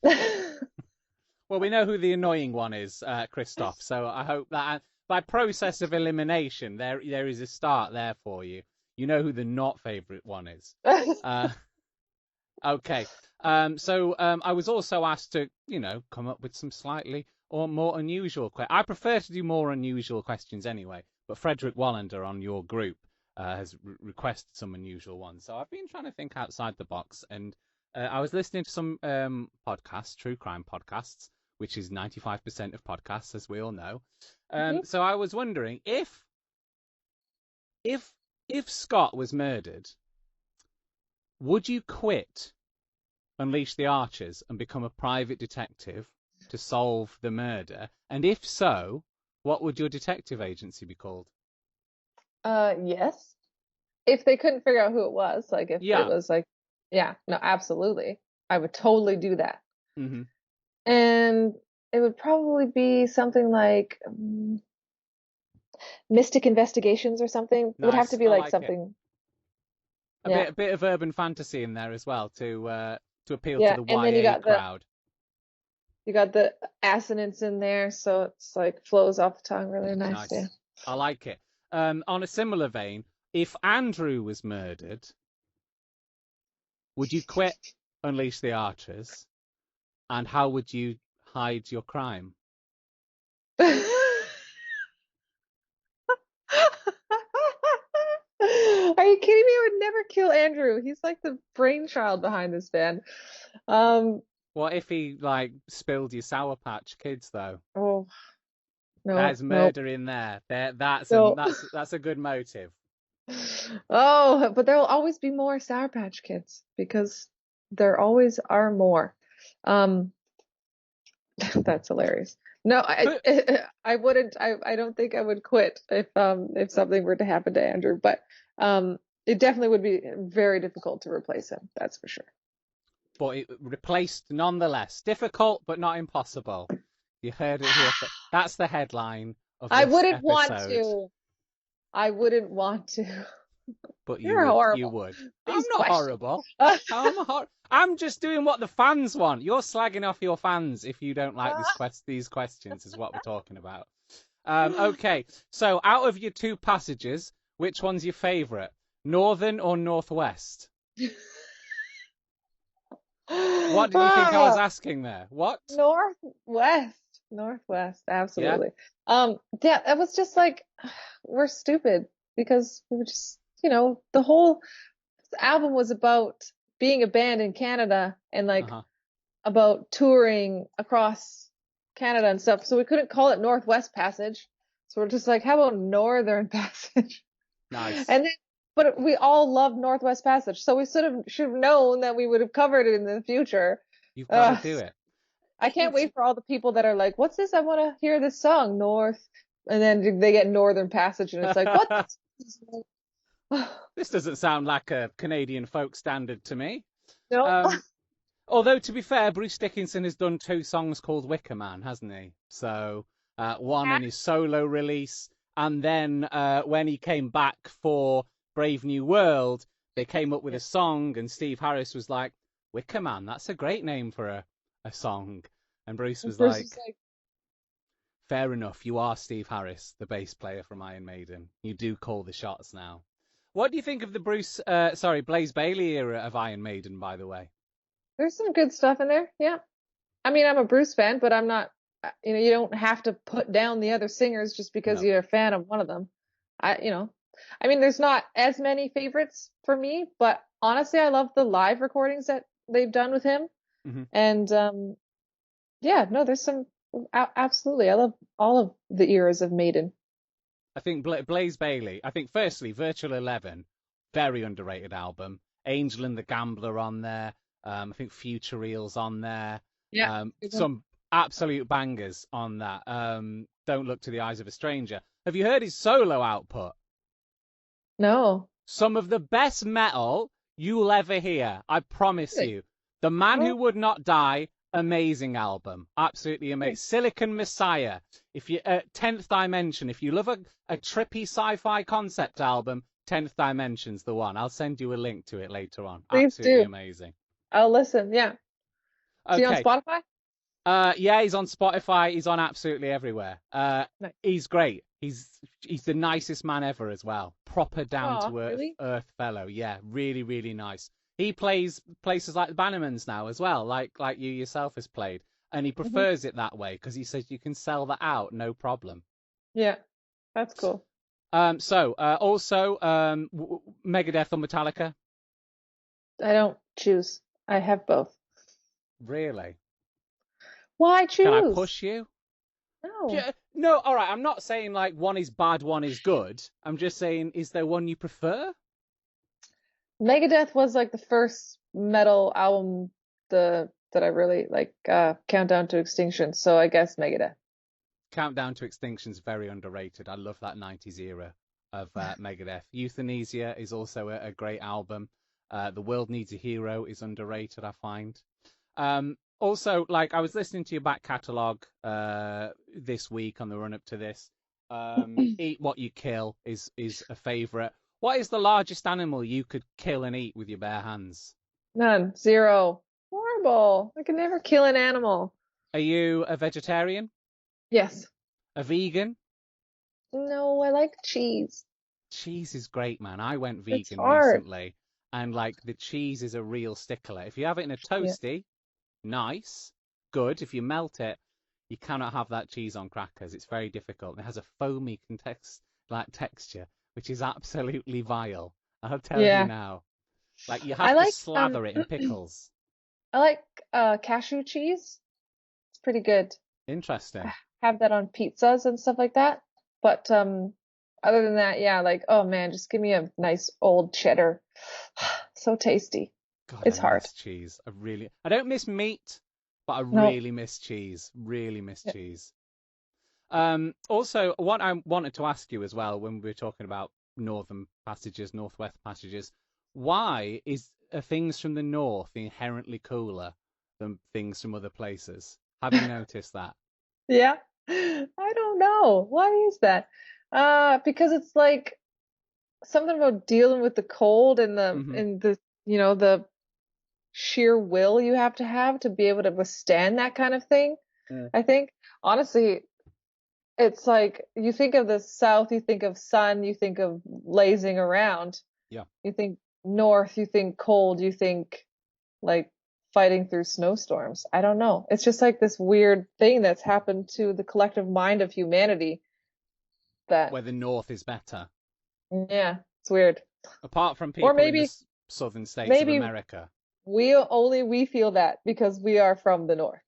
Well, we know who the annoying one is, Christoph. So I hope that by process of elimination, there is a start there for you. You know who the not favourite one is. Okay. So I was also asked to, come up with some slightly or more unusual questions. I prefer to do more unusual questions anyway, but Frederick Wallander on your group has requested some unusual ones. So I've been trying to think outside the box, and I was listening to some podcasts, true crime podcasts, which is 95% of podcasts, as we all know. So I was wondering if Scott was murdered, would you quit Unleash the Archers and become a private detective to solve the murder? And if so, what would your detective agency be called? Yes. If they couldn't figure out who it was, it was no, absolutely. I would totally do that. Mm-hmm. And it would probably be something like Mystic Investigations or something. Nice. It would have to be something. A bit of urban fantasy in there as well to appeal to the YA crowd. You got the assonance in there, so it's flows off the tongue really nice. Yeah. I like it. On a similar vein, if Andrew was murdered, would you quit Unleash the Archers? And how would you hide your crime? Are you kidding me? I would never kill Andrew. He's like the brainchild behind this band. What if he spilled your Sour Patch Kids though? Oh no, there's murder in there. That's a good motive. Oh, but there will always be more Sour Patch Kids because there always are more. That's hilarious. No, I wouldn't. I don't think I would quit if something were to happen to Andrew. But it definitely would be very difficult to replace him. That's for sure. But it replaced nonetheless. Difficult, but not impossible. You heard it here. That's the headline of this episode. I wouldn't want to. But You're horrible. You would. I'm not horrible. I'm just doing what the fans want. You're slagging off your fans if you don't like these questions, is what we're talking about. Okay, so out of your two passages, which one's your favourite? Northern or Northwest? What did you think I was asking there? What? Northwest. Northwest, Yeah. absolutely. Yeah, that was just like we're stupid because we were just, the whole album was about being a band in Canada and like Uh-huh. about touring across Canada and stuff. So we couldn't call it Northwest Passage. So we're just like, how about Northern Passage? Nice. And then, but we all love Northwest Passage, so we sort of should have known that we would have covered it in the future. You've got to Uh, do it. I can't It's wait for all the people that are like, "What's this? I want to hear this song, North," and then they get Northern Passage, and it's like, "What?" This doesn't sound like a Canadian folk standard to me. No. Although, to be fair, Bruce Dickinson has done 2 songs called Wicker Man, hasn't he? So, one in his solo release, and then when he came back for Brave New World, they came up with a song, and Steve Harris was like, Wicker Man, that's a great name for a song. And Bruce was Bruce like, was like, fair enough, you are Steve Harris, the bass player from Iron Maiden. You do call the shots now. What do you think of the Blaze Bayley era of Iron Maiden, by the way? "There's some good stuff in there." Yeah. I mean, I'm a Bruce fan, but I'm not. You don't have to put down the other singers just because No. you're a fan of one of them. I mean, there's not as many favorites for me, but honestly, I love the live recordings that they've done with him. Mm-hmm. And yeah, no, there's some absolutely. I love all of the eras of Maiden. I think Blaze Bayley. I think firstly, Virtual 11, very underrated album. Angel and the Gambler on there. I think Future Reels on there. Yeah. Some absolute bangers on that. Don't Look to the Eyes of a Stranger. Have you heard his solo output? No. Some of the best metal you'll ever hear. I promise Really? you. The Man Oh, Who Would Not Die. Amazing album, absolutely amazing. Silicon Messiah, if you 10th Dimension, if you love a trippy sci-fi concept album, 10th Dimension's the one. I'll send you a link to it later on. please Absolutely do. amazing. I'll listen. Yeah. Is he on Okay, Spotify? yeah, he's on Spotify. He's on absolutely everywhere. Nice. He's great. He's the nicest man ever as well. Proper down Oh, to really? earth fellow. Yeah, really, really nice. He plays places like the Bannermans now as well, like you yourself has played, and he prefers it that way because he says you can sell that out, no problem. Yeah, that's cool. Also, Megadeth or Metallica? I don't choose. I have both. Really? Why Can I choose? push you? No. Yeah, no, all right. I'm not saying like one is bad, one is good. I'm just saying, is there one you prefer? Megadeth was like the first metal album that I really like, Countdown to Extinction, so I guess Megadeth. Countdown to Extinction's very underrated. I love that 90s era of Megadeth. Euthanasia is also a great album. The World Needs a Hero is underrated, I find. Also, like I was listening to your back catalogue this week on the run up to this. Eat What You Kill is a favourite. What is the largest animal you could kill and eat with your bare hands? None. Zero. Horrible. I could never kill an animal. Are you a vegetarian? Yes. A vegan? No, I like cheese. Cheese is great, man. I went It's vegan hard. recently, and like the cheese is a real stickler. If you have it in a Yeah. toasty, nice, good. If you melt it, you cannot have that cheese on crackers. It's very difficult. It has a foamy texture, which is absolutely vile. I'll tell you Yeah. now. Like you I have to like slather it in pickles. I like cashew cheese. It's pretty good. Interesting. I have that on pizzas and stuff like that. But other than that, yeah, like, oh man, just give me a nice old cheddar. So tasty. God, It's I hard. miss cheese. I don't miss meat, but I No. really miss cheese. Really miss Yeah. cheese. Also, what I wanted to ask you as well when we were talking about northern passages, northwest passages, why are things from the north inherently cooler than things from other places? Have you noticed that? Yeah. I don't know. Why is that? Because it's like something about dealing with the cold and Hmm. the sheer will you have to be able to withstand that kind of thing. Yeah. I think honestly, it's like you think of the South, you think of sun, you think of lazing around. Yeah. You think north, you think cold, you think like fighting through snowstorms. I don't know. It's just like this weird thing that's happened to the collective mind of humanity that, Where the North is better. yeah, it's weird. Apart from Or people in the southern states of maybe America. we feel that because we are from the North.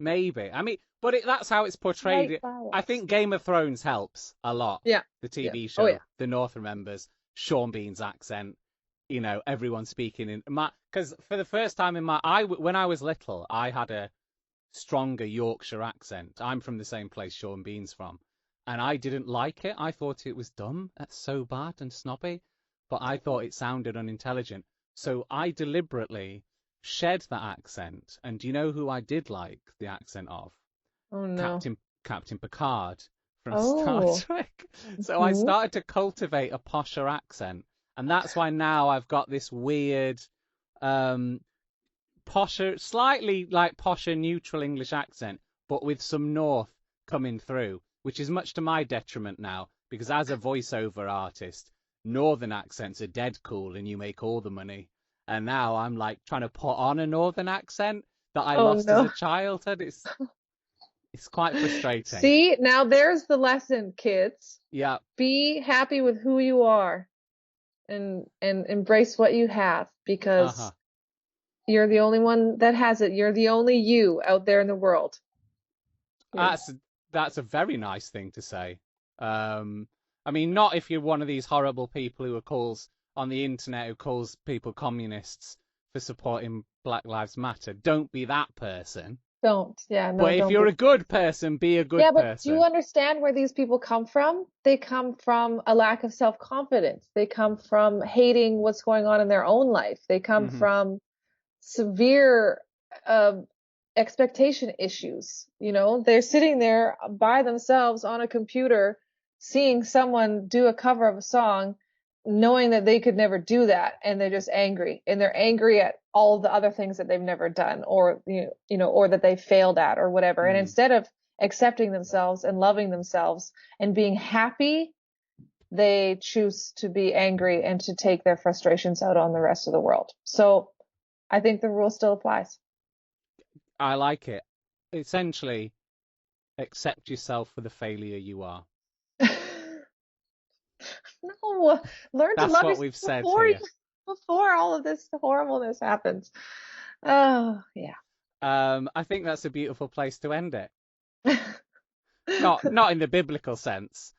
Maybe. I mean, but that's how it's portrayed. Right by I us. think Game of Thrones helps a lot. Yeah. The TV Yeah. show, Oh, yeah. The North remembers Sean Bean's accent. You know, everyone speaking in my. Because for the first time in when I was little, I had a stronger Yorkshire accent. I'm from the same place Sean Bean's from, and I didn't like it. I thought it was dumb. That's so bad and snobby, but I thought it sounded unintelligent. So I deliberately shed that accent. And do you know who I did like the accent of? Oh no. Captain Picard from Oh. Star Trek. So I started to cultivate a posher accent, and that's why now I've got this weird, posher, slightly like posher neutral English accent, but with some North coming through, which is much to my detriment now, because as a voiceover artist, Northern accents are dead cool and you make all the money. And now I'm like trying to put on a Northern accent that I lost as a childhood. It's quite frustrating. See, now there's the lesson, kids. Yeah. Be happy with who you are and embrace what you have, because you're the only one that has it. You're the only you out there in the world. That's a very nice thing to say. I mean, not if you're one of these horrible people who calls on the internet, who calls people communists for supporting Black Lives Matter. Don't be that person. Don't. Yeah, no. But if you're a good person, be a good person. Yeah, but do you understand where these people come from? They come from a lack of self-confidence. They come from hating what's going on in their own life. They come from severe expectation issues. You know, they're sitting there by themselves on a computer, seeing someone do a cover of a song, knowing that they could never do that, and they're just angry, and they're angry at all the other things that they've never done, or or that they failed at, or whatever. And instead of accepting themselves and loving themselves and being happy, they choose to be angry and to take their frustrations out on the rest of the world. So I think the rule still applies. I like it. Essentially, accept yourself for the failure you are. No, learn to love yourself before all of this horribleness happens. Oh, yeah. I think that's a beautiful place to end it. Not in the biblical sense,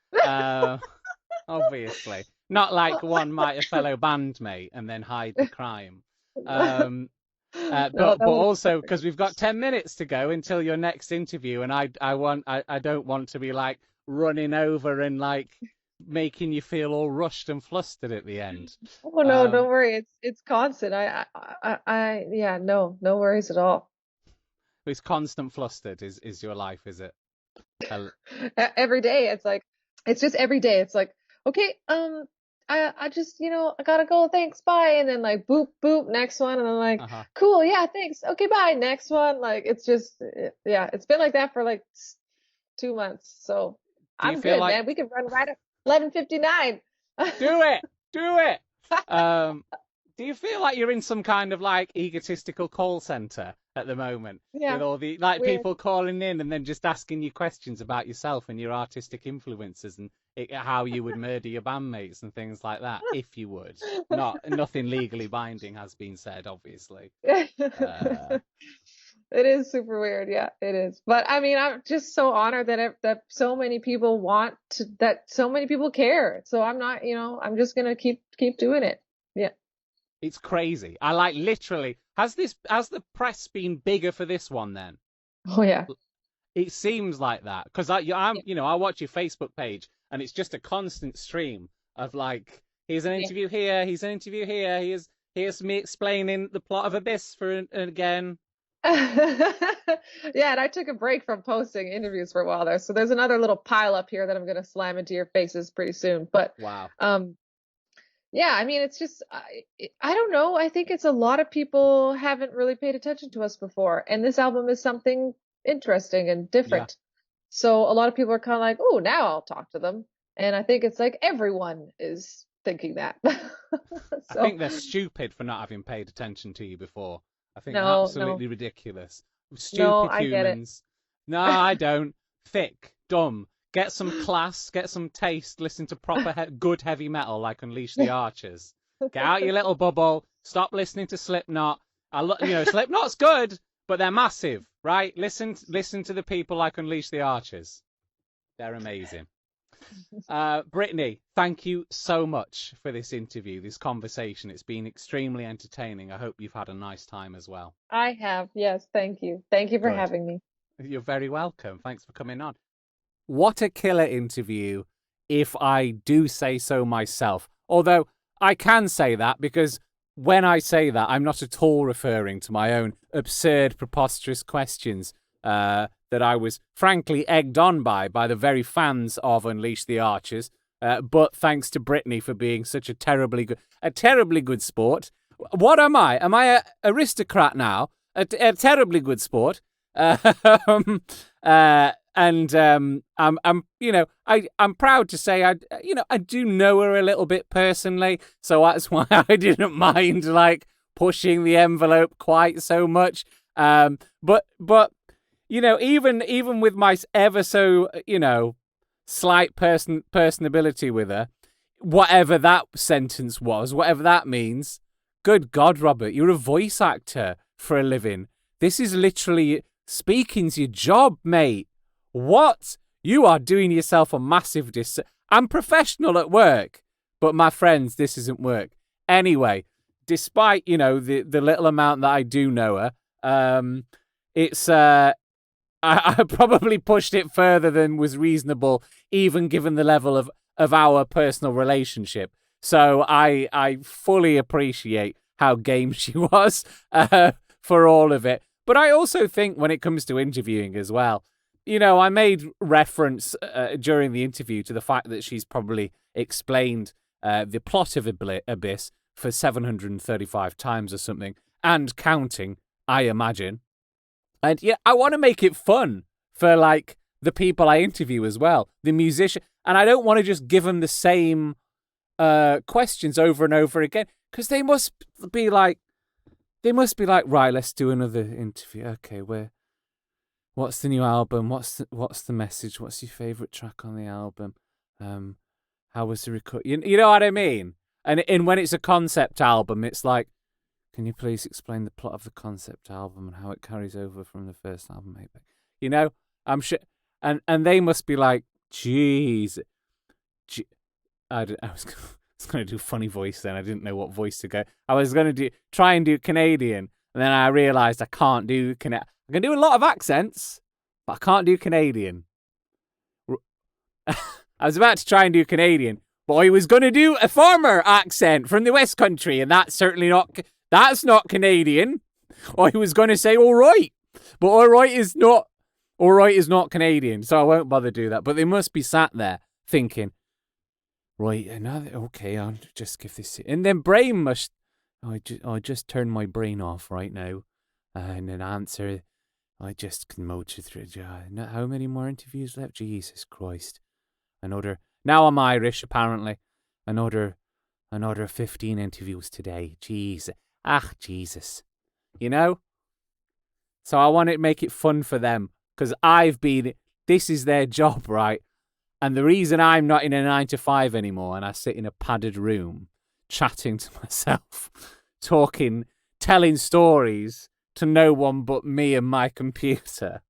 obviously. Not like one might a fellow bandmate and then hide the crime. But also because we've got 10 minutes to go until your next interview, and I don't want to be like running over and like making you feel all rushed and flustered at the end. Oh no, don't worry. It's constant. Yeah, no worries at all. It's constant flustered is your life, is it? Every day. It's just every day. It's like, okay, I just, I gotta go. Thanks. Bye. And then like, boop, boop, next one. And then like, cool. Yeah, thanks. Okay, bye. Next one. Like, it's just, yeah, it's been like that for like 2 months. So I'm good, man. We can run right up 11:59. Do it. Do you feel like you're in some kind of like egotistical call center at the moment? Yeah. With all the like people calling in and then just asking you questions about yourself and your artistic influences and how you would murder your bandmates and things like that, if you would. Nothing legally binding has been said, obviously. It is super weird. Yeah, it is. But I mean, I'm just so honored that so many people that so many people care. So I'm not, I'm just going to keep doing it. Yeah. It's crazy. I like literally, has the press been bigger for this one then? Oh yeah. It seems like that because I watch your Facebook page and it's just a constant stream of like, here's an interview here, here's an interview here, here's me explaining the plot of Abyss again. Yeah, and I took a break from posting interviews for a while there, so there's another little pile up here that I'm gonna slam into your faces pretty soon. But wow. Yeah, I mean, it's just I don't know. I think it's a lot of people haven't really paid attention to us before, and this album is something interesting and different. Yeah. So a lot of people are kind of like, oh, now I'll talk to them, and I think it's like everyone is thinking that. I think they're stupid for not having paid attention to you before. I think No, absolutely ridiculous. no, Stupid I get it. humans. No, I don't. Thick, dumb. Get some class, get some taste, listen to proper good heavy metal like Unleash the Archers. Get out your little bubble. Stop listening to Slipknot. Slipknot's good, but they're massive, right? Listen to the people like Unleash the Archers. They're amazing. Brittney, thank you so much for this interview, this conversation. It's been extremely entertaining. I hope you've had a nice time as well. I have. Yes, thank you. Thank you for Good. having me. You're very welcome. Thanks for coming on. What a killer interview, if I do say so myself. Although I can say that because when I say that, I'm not at all referring to my own absurd, preposterous questions that I was frankly egged on by the very fans of Unleash the Archers. But thanks to Brittney for being such a terribly good sport. What am I? Am I a aristocrat now? A terribly good sport. I'm proud to say I do know her a little bit personally, so that's why I didn't mind like pushing the envelope quite so much. But even with my ever so slight personability with her, whatever that sentence was, whatever that means. Good God, Robert, you're a voice actor for a living. This is literally speaking's your job, mate. What? You are doing yourself a massive I'm professional at work, but my friends, this isn't work. Anyway, despite, the little amount that I do know her, it's, I probably pushed it further than was reasonable, even given the level of our personal relationship. So I fully appreciate how game she was for all of it. But I also think when it comes to interviewing as well, I made reference during the interview to the fact that she's probably explained the plot of Abyss for 735 times or something, and counting, I imagine. And yeah, I want to make it fun for like the people I interview as well, the musician, and I don't want to just give them the same questions over and over again, because they must be like, right, let's do another interview. Okay, what's the new album? What's the message? What's your favorite track on the album? How was the record? You know what I mean? And when it's a concept album, it's like, can you please explain the plot of the concept album and how it carries over from the first album, maybe? I'm sure, and they must be like, jeez. I was going to do funny voice then. I didn't know what voice to go. I was going to try and do Canadian, and then I realised I can't do I can do a lot of accents, but I can't do Canadian. I was about to try and do Canadian, but I was going to do a farmer accent from the West Country, and that's not Canadian. I was going to say all right, but all right is not Canadian, so I won't bother do that. But they must be sat there thinking, right, okay, I'll just give this, and then brain must. I just turn my brain off right now, and then answer. I just can motor through. How many more interviews left? Jesus Christ! Now I'm Irish, apparently. Another 15 interviews today. Jesus. So I want to make it fun for them, because this is their job, right? And the reason I'm not in a 9-to-5 anymore and I sit in a padded room chatting to myself, talking, telling stories to no one but me and my computer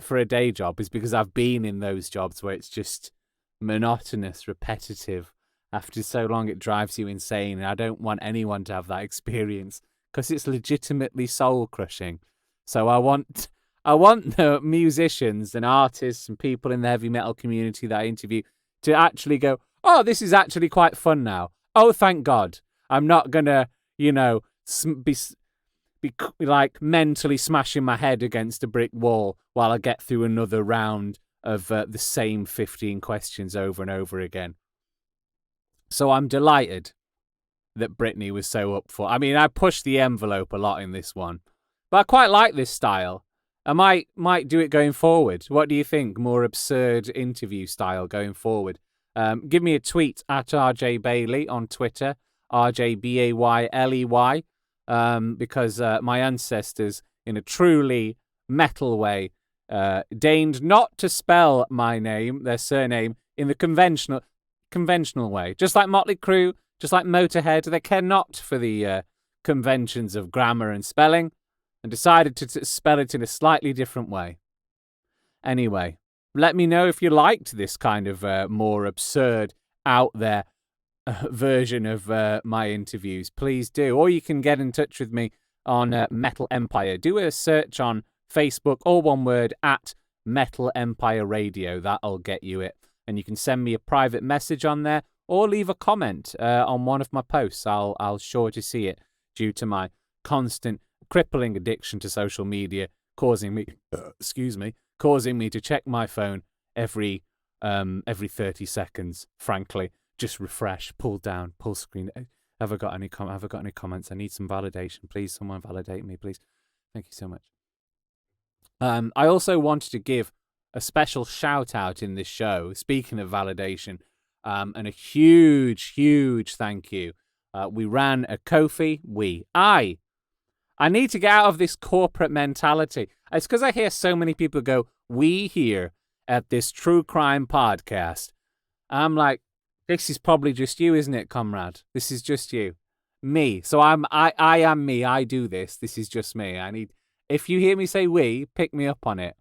for a day job is because I've been in those jobs where it's just monotonous, repetitive. After so long, it drives you insane. And I don't want anyone to have that experience because it's legitimately soul-crushing. So I want the musicians and artists and people in the heavy metal community that I interview to actually go, oh, this is actually quite fun now. Oh, thank God. I'm not going to, be like mentally smashing my head against a brick wall while I get through another round of the same 15 questions over and over again. So I'm delighted that Brittney was so up for. I mean, I pushed the envelope a lot in this one, but I quite like this style. I might do it going forward. What do you think? More absurd interview style going forward. Give me a tweet at RJ Bailey on Twitter, RJBayley. because my ancestors, in a truly metal way, deigned not to spell their surname, in the conventional way. Just like Motley Crue, just like Motorhead, they care not for the conventions of grammar and spelling, and decided to spell it in a slightly different way. Anyway, let me know if you liked this kind of more absurd, out there version of my interviews. Please do. Or you can get in touch with me on Metal Empire. Do a search on Facebook, all one word, at Metal Empire Radio. That'll get you it. And you can send me a private message on there, or leave a comment on one of my posts. I'll sure to see it, due to my constant crippling addiction to social media, causing me to check my phone every 30 seconds. Frankly, just refresh, pull down, pull screen. Have I got any comments? I need some validation. Please, someone validate me, please. Thank you so much. I also wanted to give a special shout out in this show, speaking of validation, and a huge thank you. We ran a Ko-fi. I need to get out of this corporate mentality. It's because I hear so many people go, "we here at this true crime podcast." I'm like, this is probably just you, isn't it, comrade? This is just you. Me. So I am me. I do this. This is just me. If you hear me say we, pick me up on it.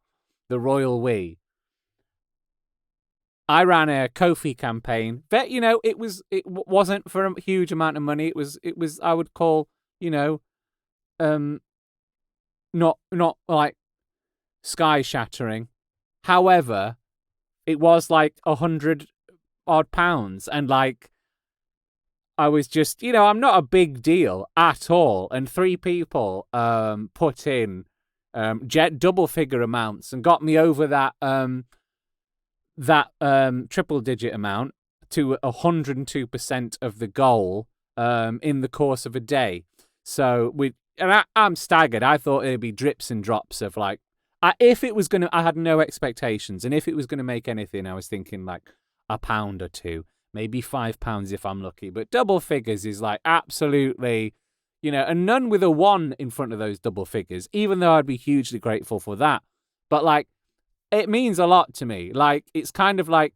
The royal we. I ran a Ko-fi campaign. But, it wasn't for a huge amount of money. It was I would call, not like sky shattering. However, it was like £100 and like I was just, I'm not a big deal at all. And 3 people put in double figure amounts and got me over that triple digit amount to 102% of the goal in the course of a day. So I'm staggered. I thought it'd be drips and drops of like, if it was I had no expectations, and if it was gonna make anything, I was thinking like £1 or £2, maybe £5 if I'm lucky. But double figures is like absolutely, and none with a 1 in front of those double figures, even though I'd be hugely grateful for that. But like, it means a lot to me. Like, it's kind of like,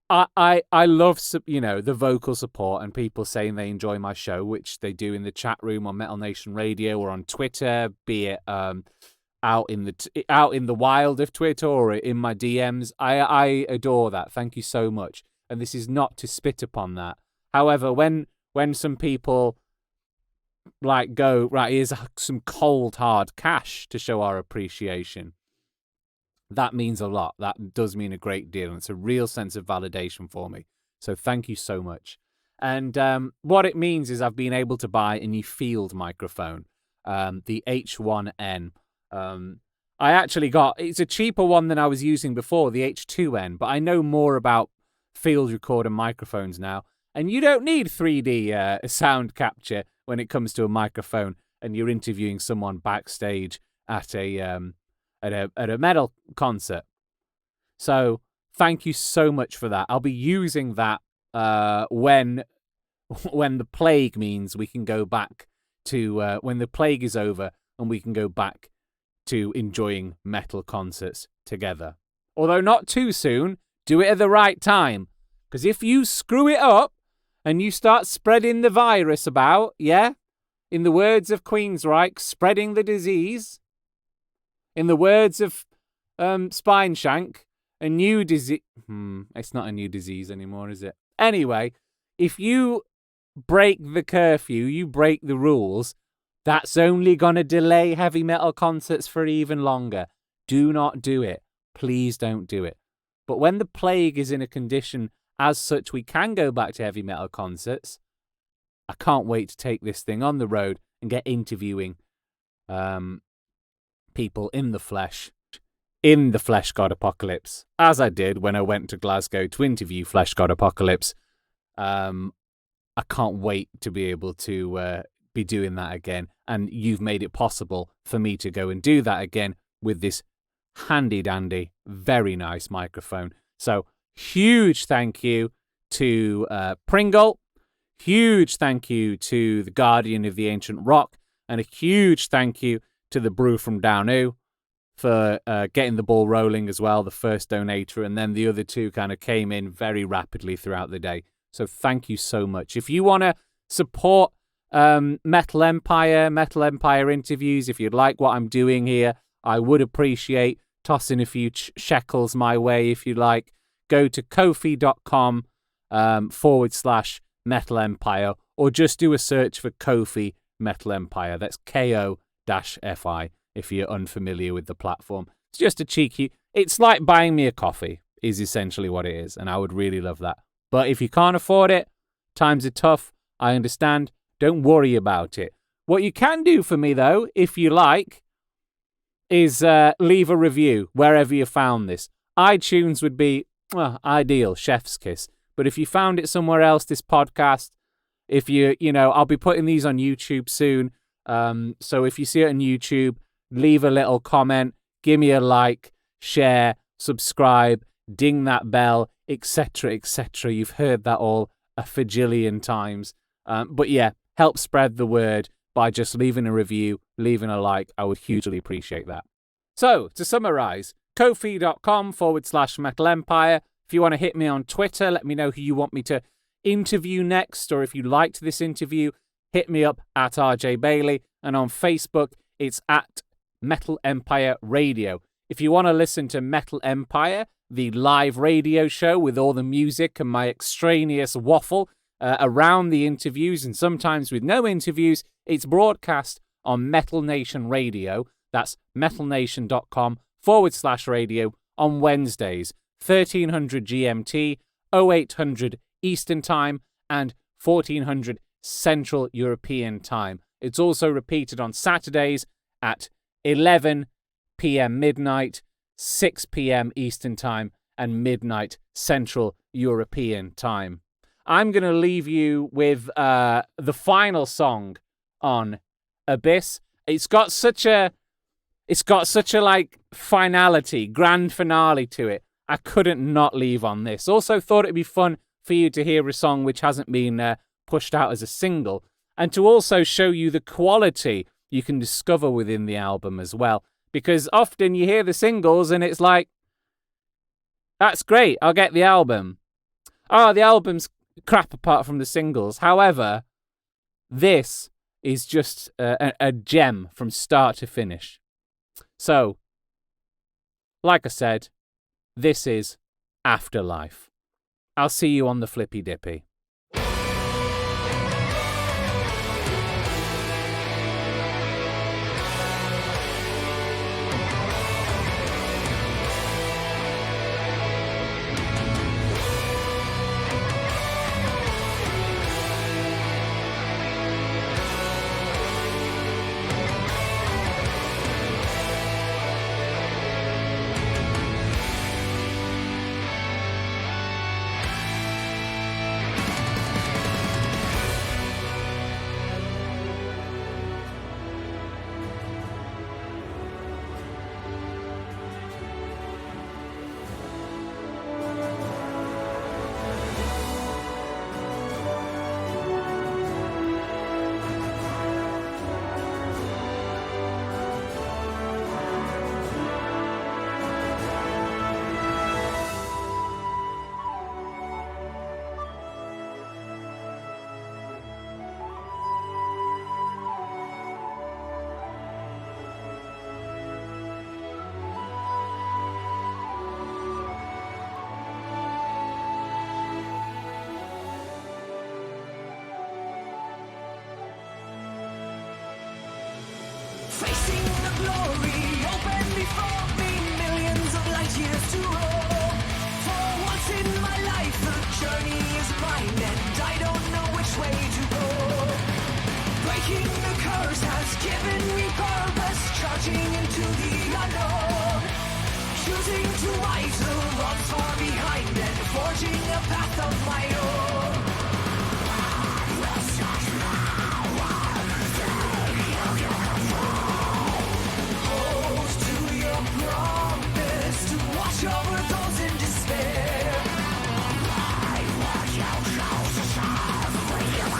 I love, the vocal support and people saying they enjoy my show, which they do in the chat room on Metal Nation Radio or on Twitter, be it out in the wild of Twitter or in my DMs. I adore that. Thank you so much. And this is not to spit upon that. However, when some people like go, right, here's some cold hard cash to show our appreciation, that means a lot. That does mean a great deal. And it's a real sense of validation for me. So thank you so much. And what it means is I've been able to buy a new field microphone, the H1N. I actually it's a cheaper one than I was using before, the H2N, but I know more about field recorder microphones now. And you don't need 3D sound capture when it comes to a microphone and you're interviewing someone backstage at a metal concert. So thank you so much for that. I'll be using that when the plague means we can go back to when the plague is over and we can go back to enjoying metal concerts together. Although not too soon. Do it at the right time. Because if you screw it up and you start spreading the virus about, in the words of Queensryche, spreading the disease. In the words of Spineshank, a new disease. It's not a new disease anymore, is it? Anyway, if you break the curfew, you break the rules, that's only going to delay heavy metal concerts for even longer. Do not do it. Please don't do it. But when the plague is in a condition as such we can go back to heavy metal concerts, I can't wait to take this thing on the road and get interviewing people in the flesh God Apocalypse, as I did when I went to Glasgow to interview Flesh God Apocalypse. I can't wait to be able to be doing that again, and you've made it possible for me to go and do that again with this handy dandy, very nice microphone. So huge thank you to Pringle, Huge thank you to the Guardian of the Ancient Rock, and a huge thank you to the Brew from Downoo for getting the ball rolling as well, the first donator, and then the other two kind of came in very rapidly throughout the day. So thank you so much. If you want to support Metal Empire interviews, if you'd like what I'm doing here, I would appreciate tossing a few shekels my way if you like. Go to kofi.com /Metal Empire, or just do a search for Ko-fi Metal Empire. That's KO-FI if you're unfamiliar with the platform. It's just a cheeky, it's like buying me a coffee is essentially what it is, and I would really love that. But if you can't afford it, times are tough, I understand, don't worry about it. What you can do for me though, if you like, is leave a review wherever you found this. iTunes would be ideal, chef's kiss. But if you found it somewhere else, this podcast, if I'll be putting these on YouTube soon. So if you see it on YouTube, leave a little comment, give me a like, share, subscribe, ding that bell, etc., etc. You've heard that all a fajillion times. But yeah, help spread the word by just leaving a review, leaving a like. I would hugely appreciate that. So to summarize, kofi.com /Metal Empire. If you want to hit me on Twitter, let me know who you want me to interview next, or if you liked this interview, hit me up at RJ Bailey, and on Facebook, it's at Metal Empire Radio. If you want to listen to Metal Empire, the live radio show with all the music and my extraneous waffle around the interviews, and sometimes with no interviews, it's broadcast on Metal Nation Radio. That's metalnation.com /radio on Wednesdays, 1300 GMT, 0800 Eastern Time, and 1400 Central European Time. It's also repeated on Saturdays at 11 p.m. midnight, 6 p.m. Eastern Time, and midnight Central European Time. I'm going to leave you with the final song on Abyss. It's got such a like finality, grand finale to it. I couldn't not leave on this. Also thought it'd be fun for you to hear a song which hasn't been pushed out as a single, and to also show you the quality you can discover within the album as well. Because often you hear the singles and it's like, that's great, I'll get the album. Oh, the album's crap apart from the singles. However, this is just a gem from start to finish. So, like I said, this is Afterlife. I'll see you on the Flippy Dippy. Facing the glory, open before me, millions of light years to roll. For once in my life, the journey is mine, and I don't know which way to go. Breaking the curse has given me purpose, charging into the unknown. Choosing to rise the wrongs far behind, and forging a path of my own. Promise to watch over those in despair. I watch out, house to shine,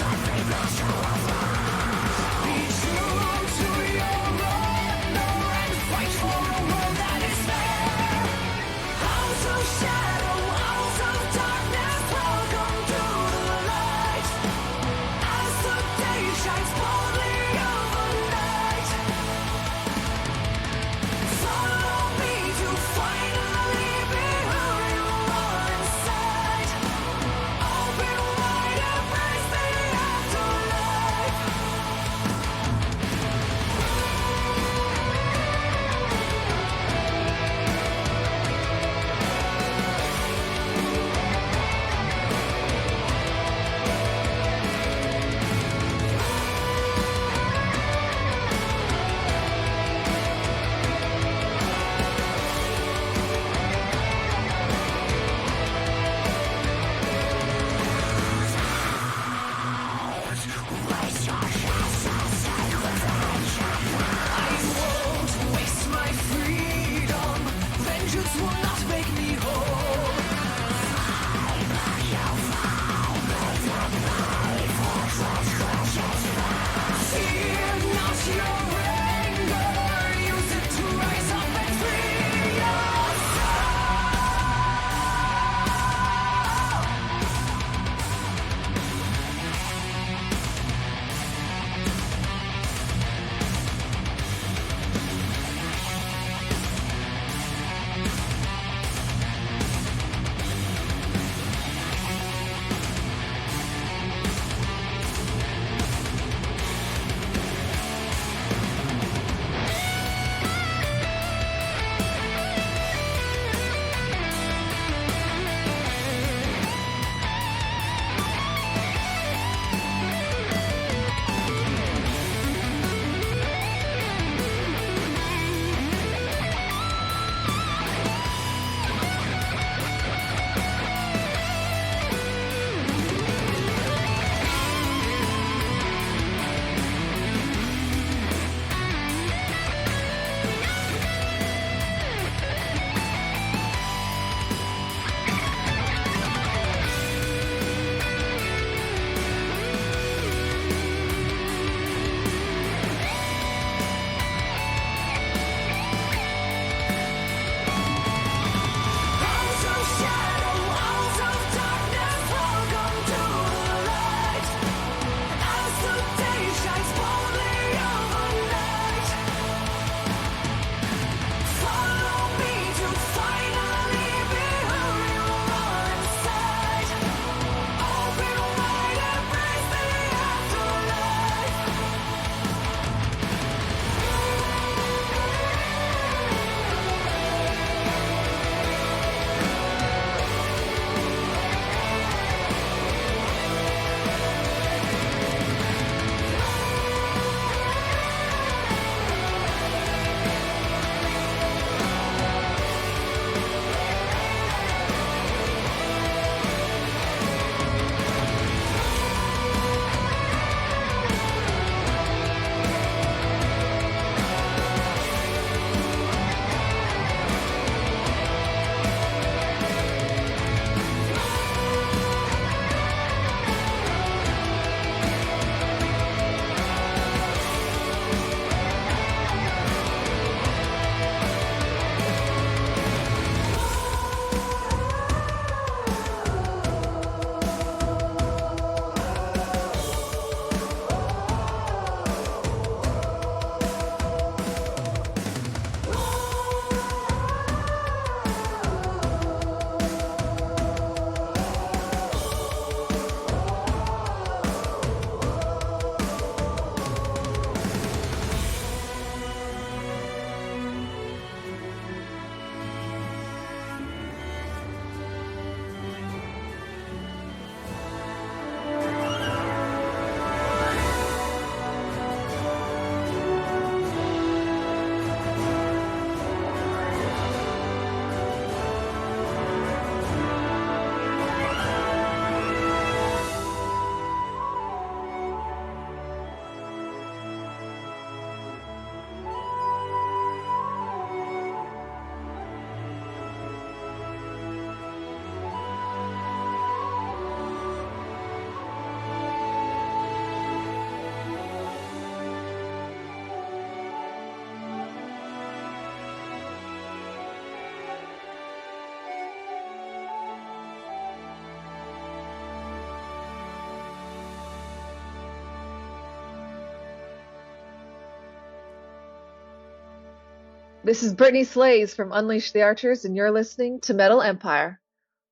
This is Brittney Slayes from Unleash the Archers, and you're listening to Metal Empire.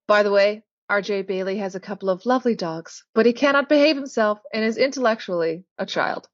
By the way, RJ Bailey has a couple of lovely dogs, but he cannot behave himself and is intellectually a child.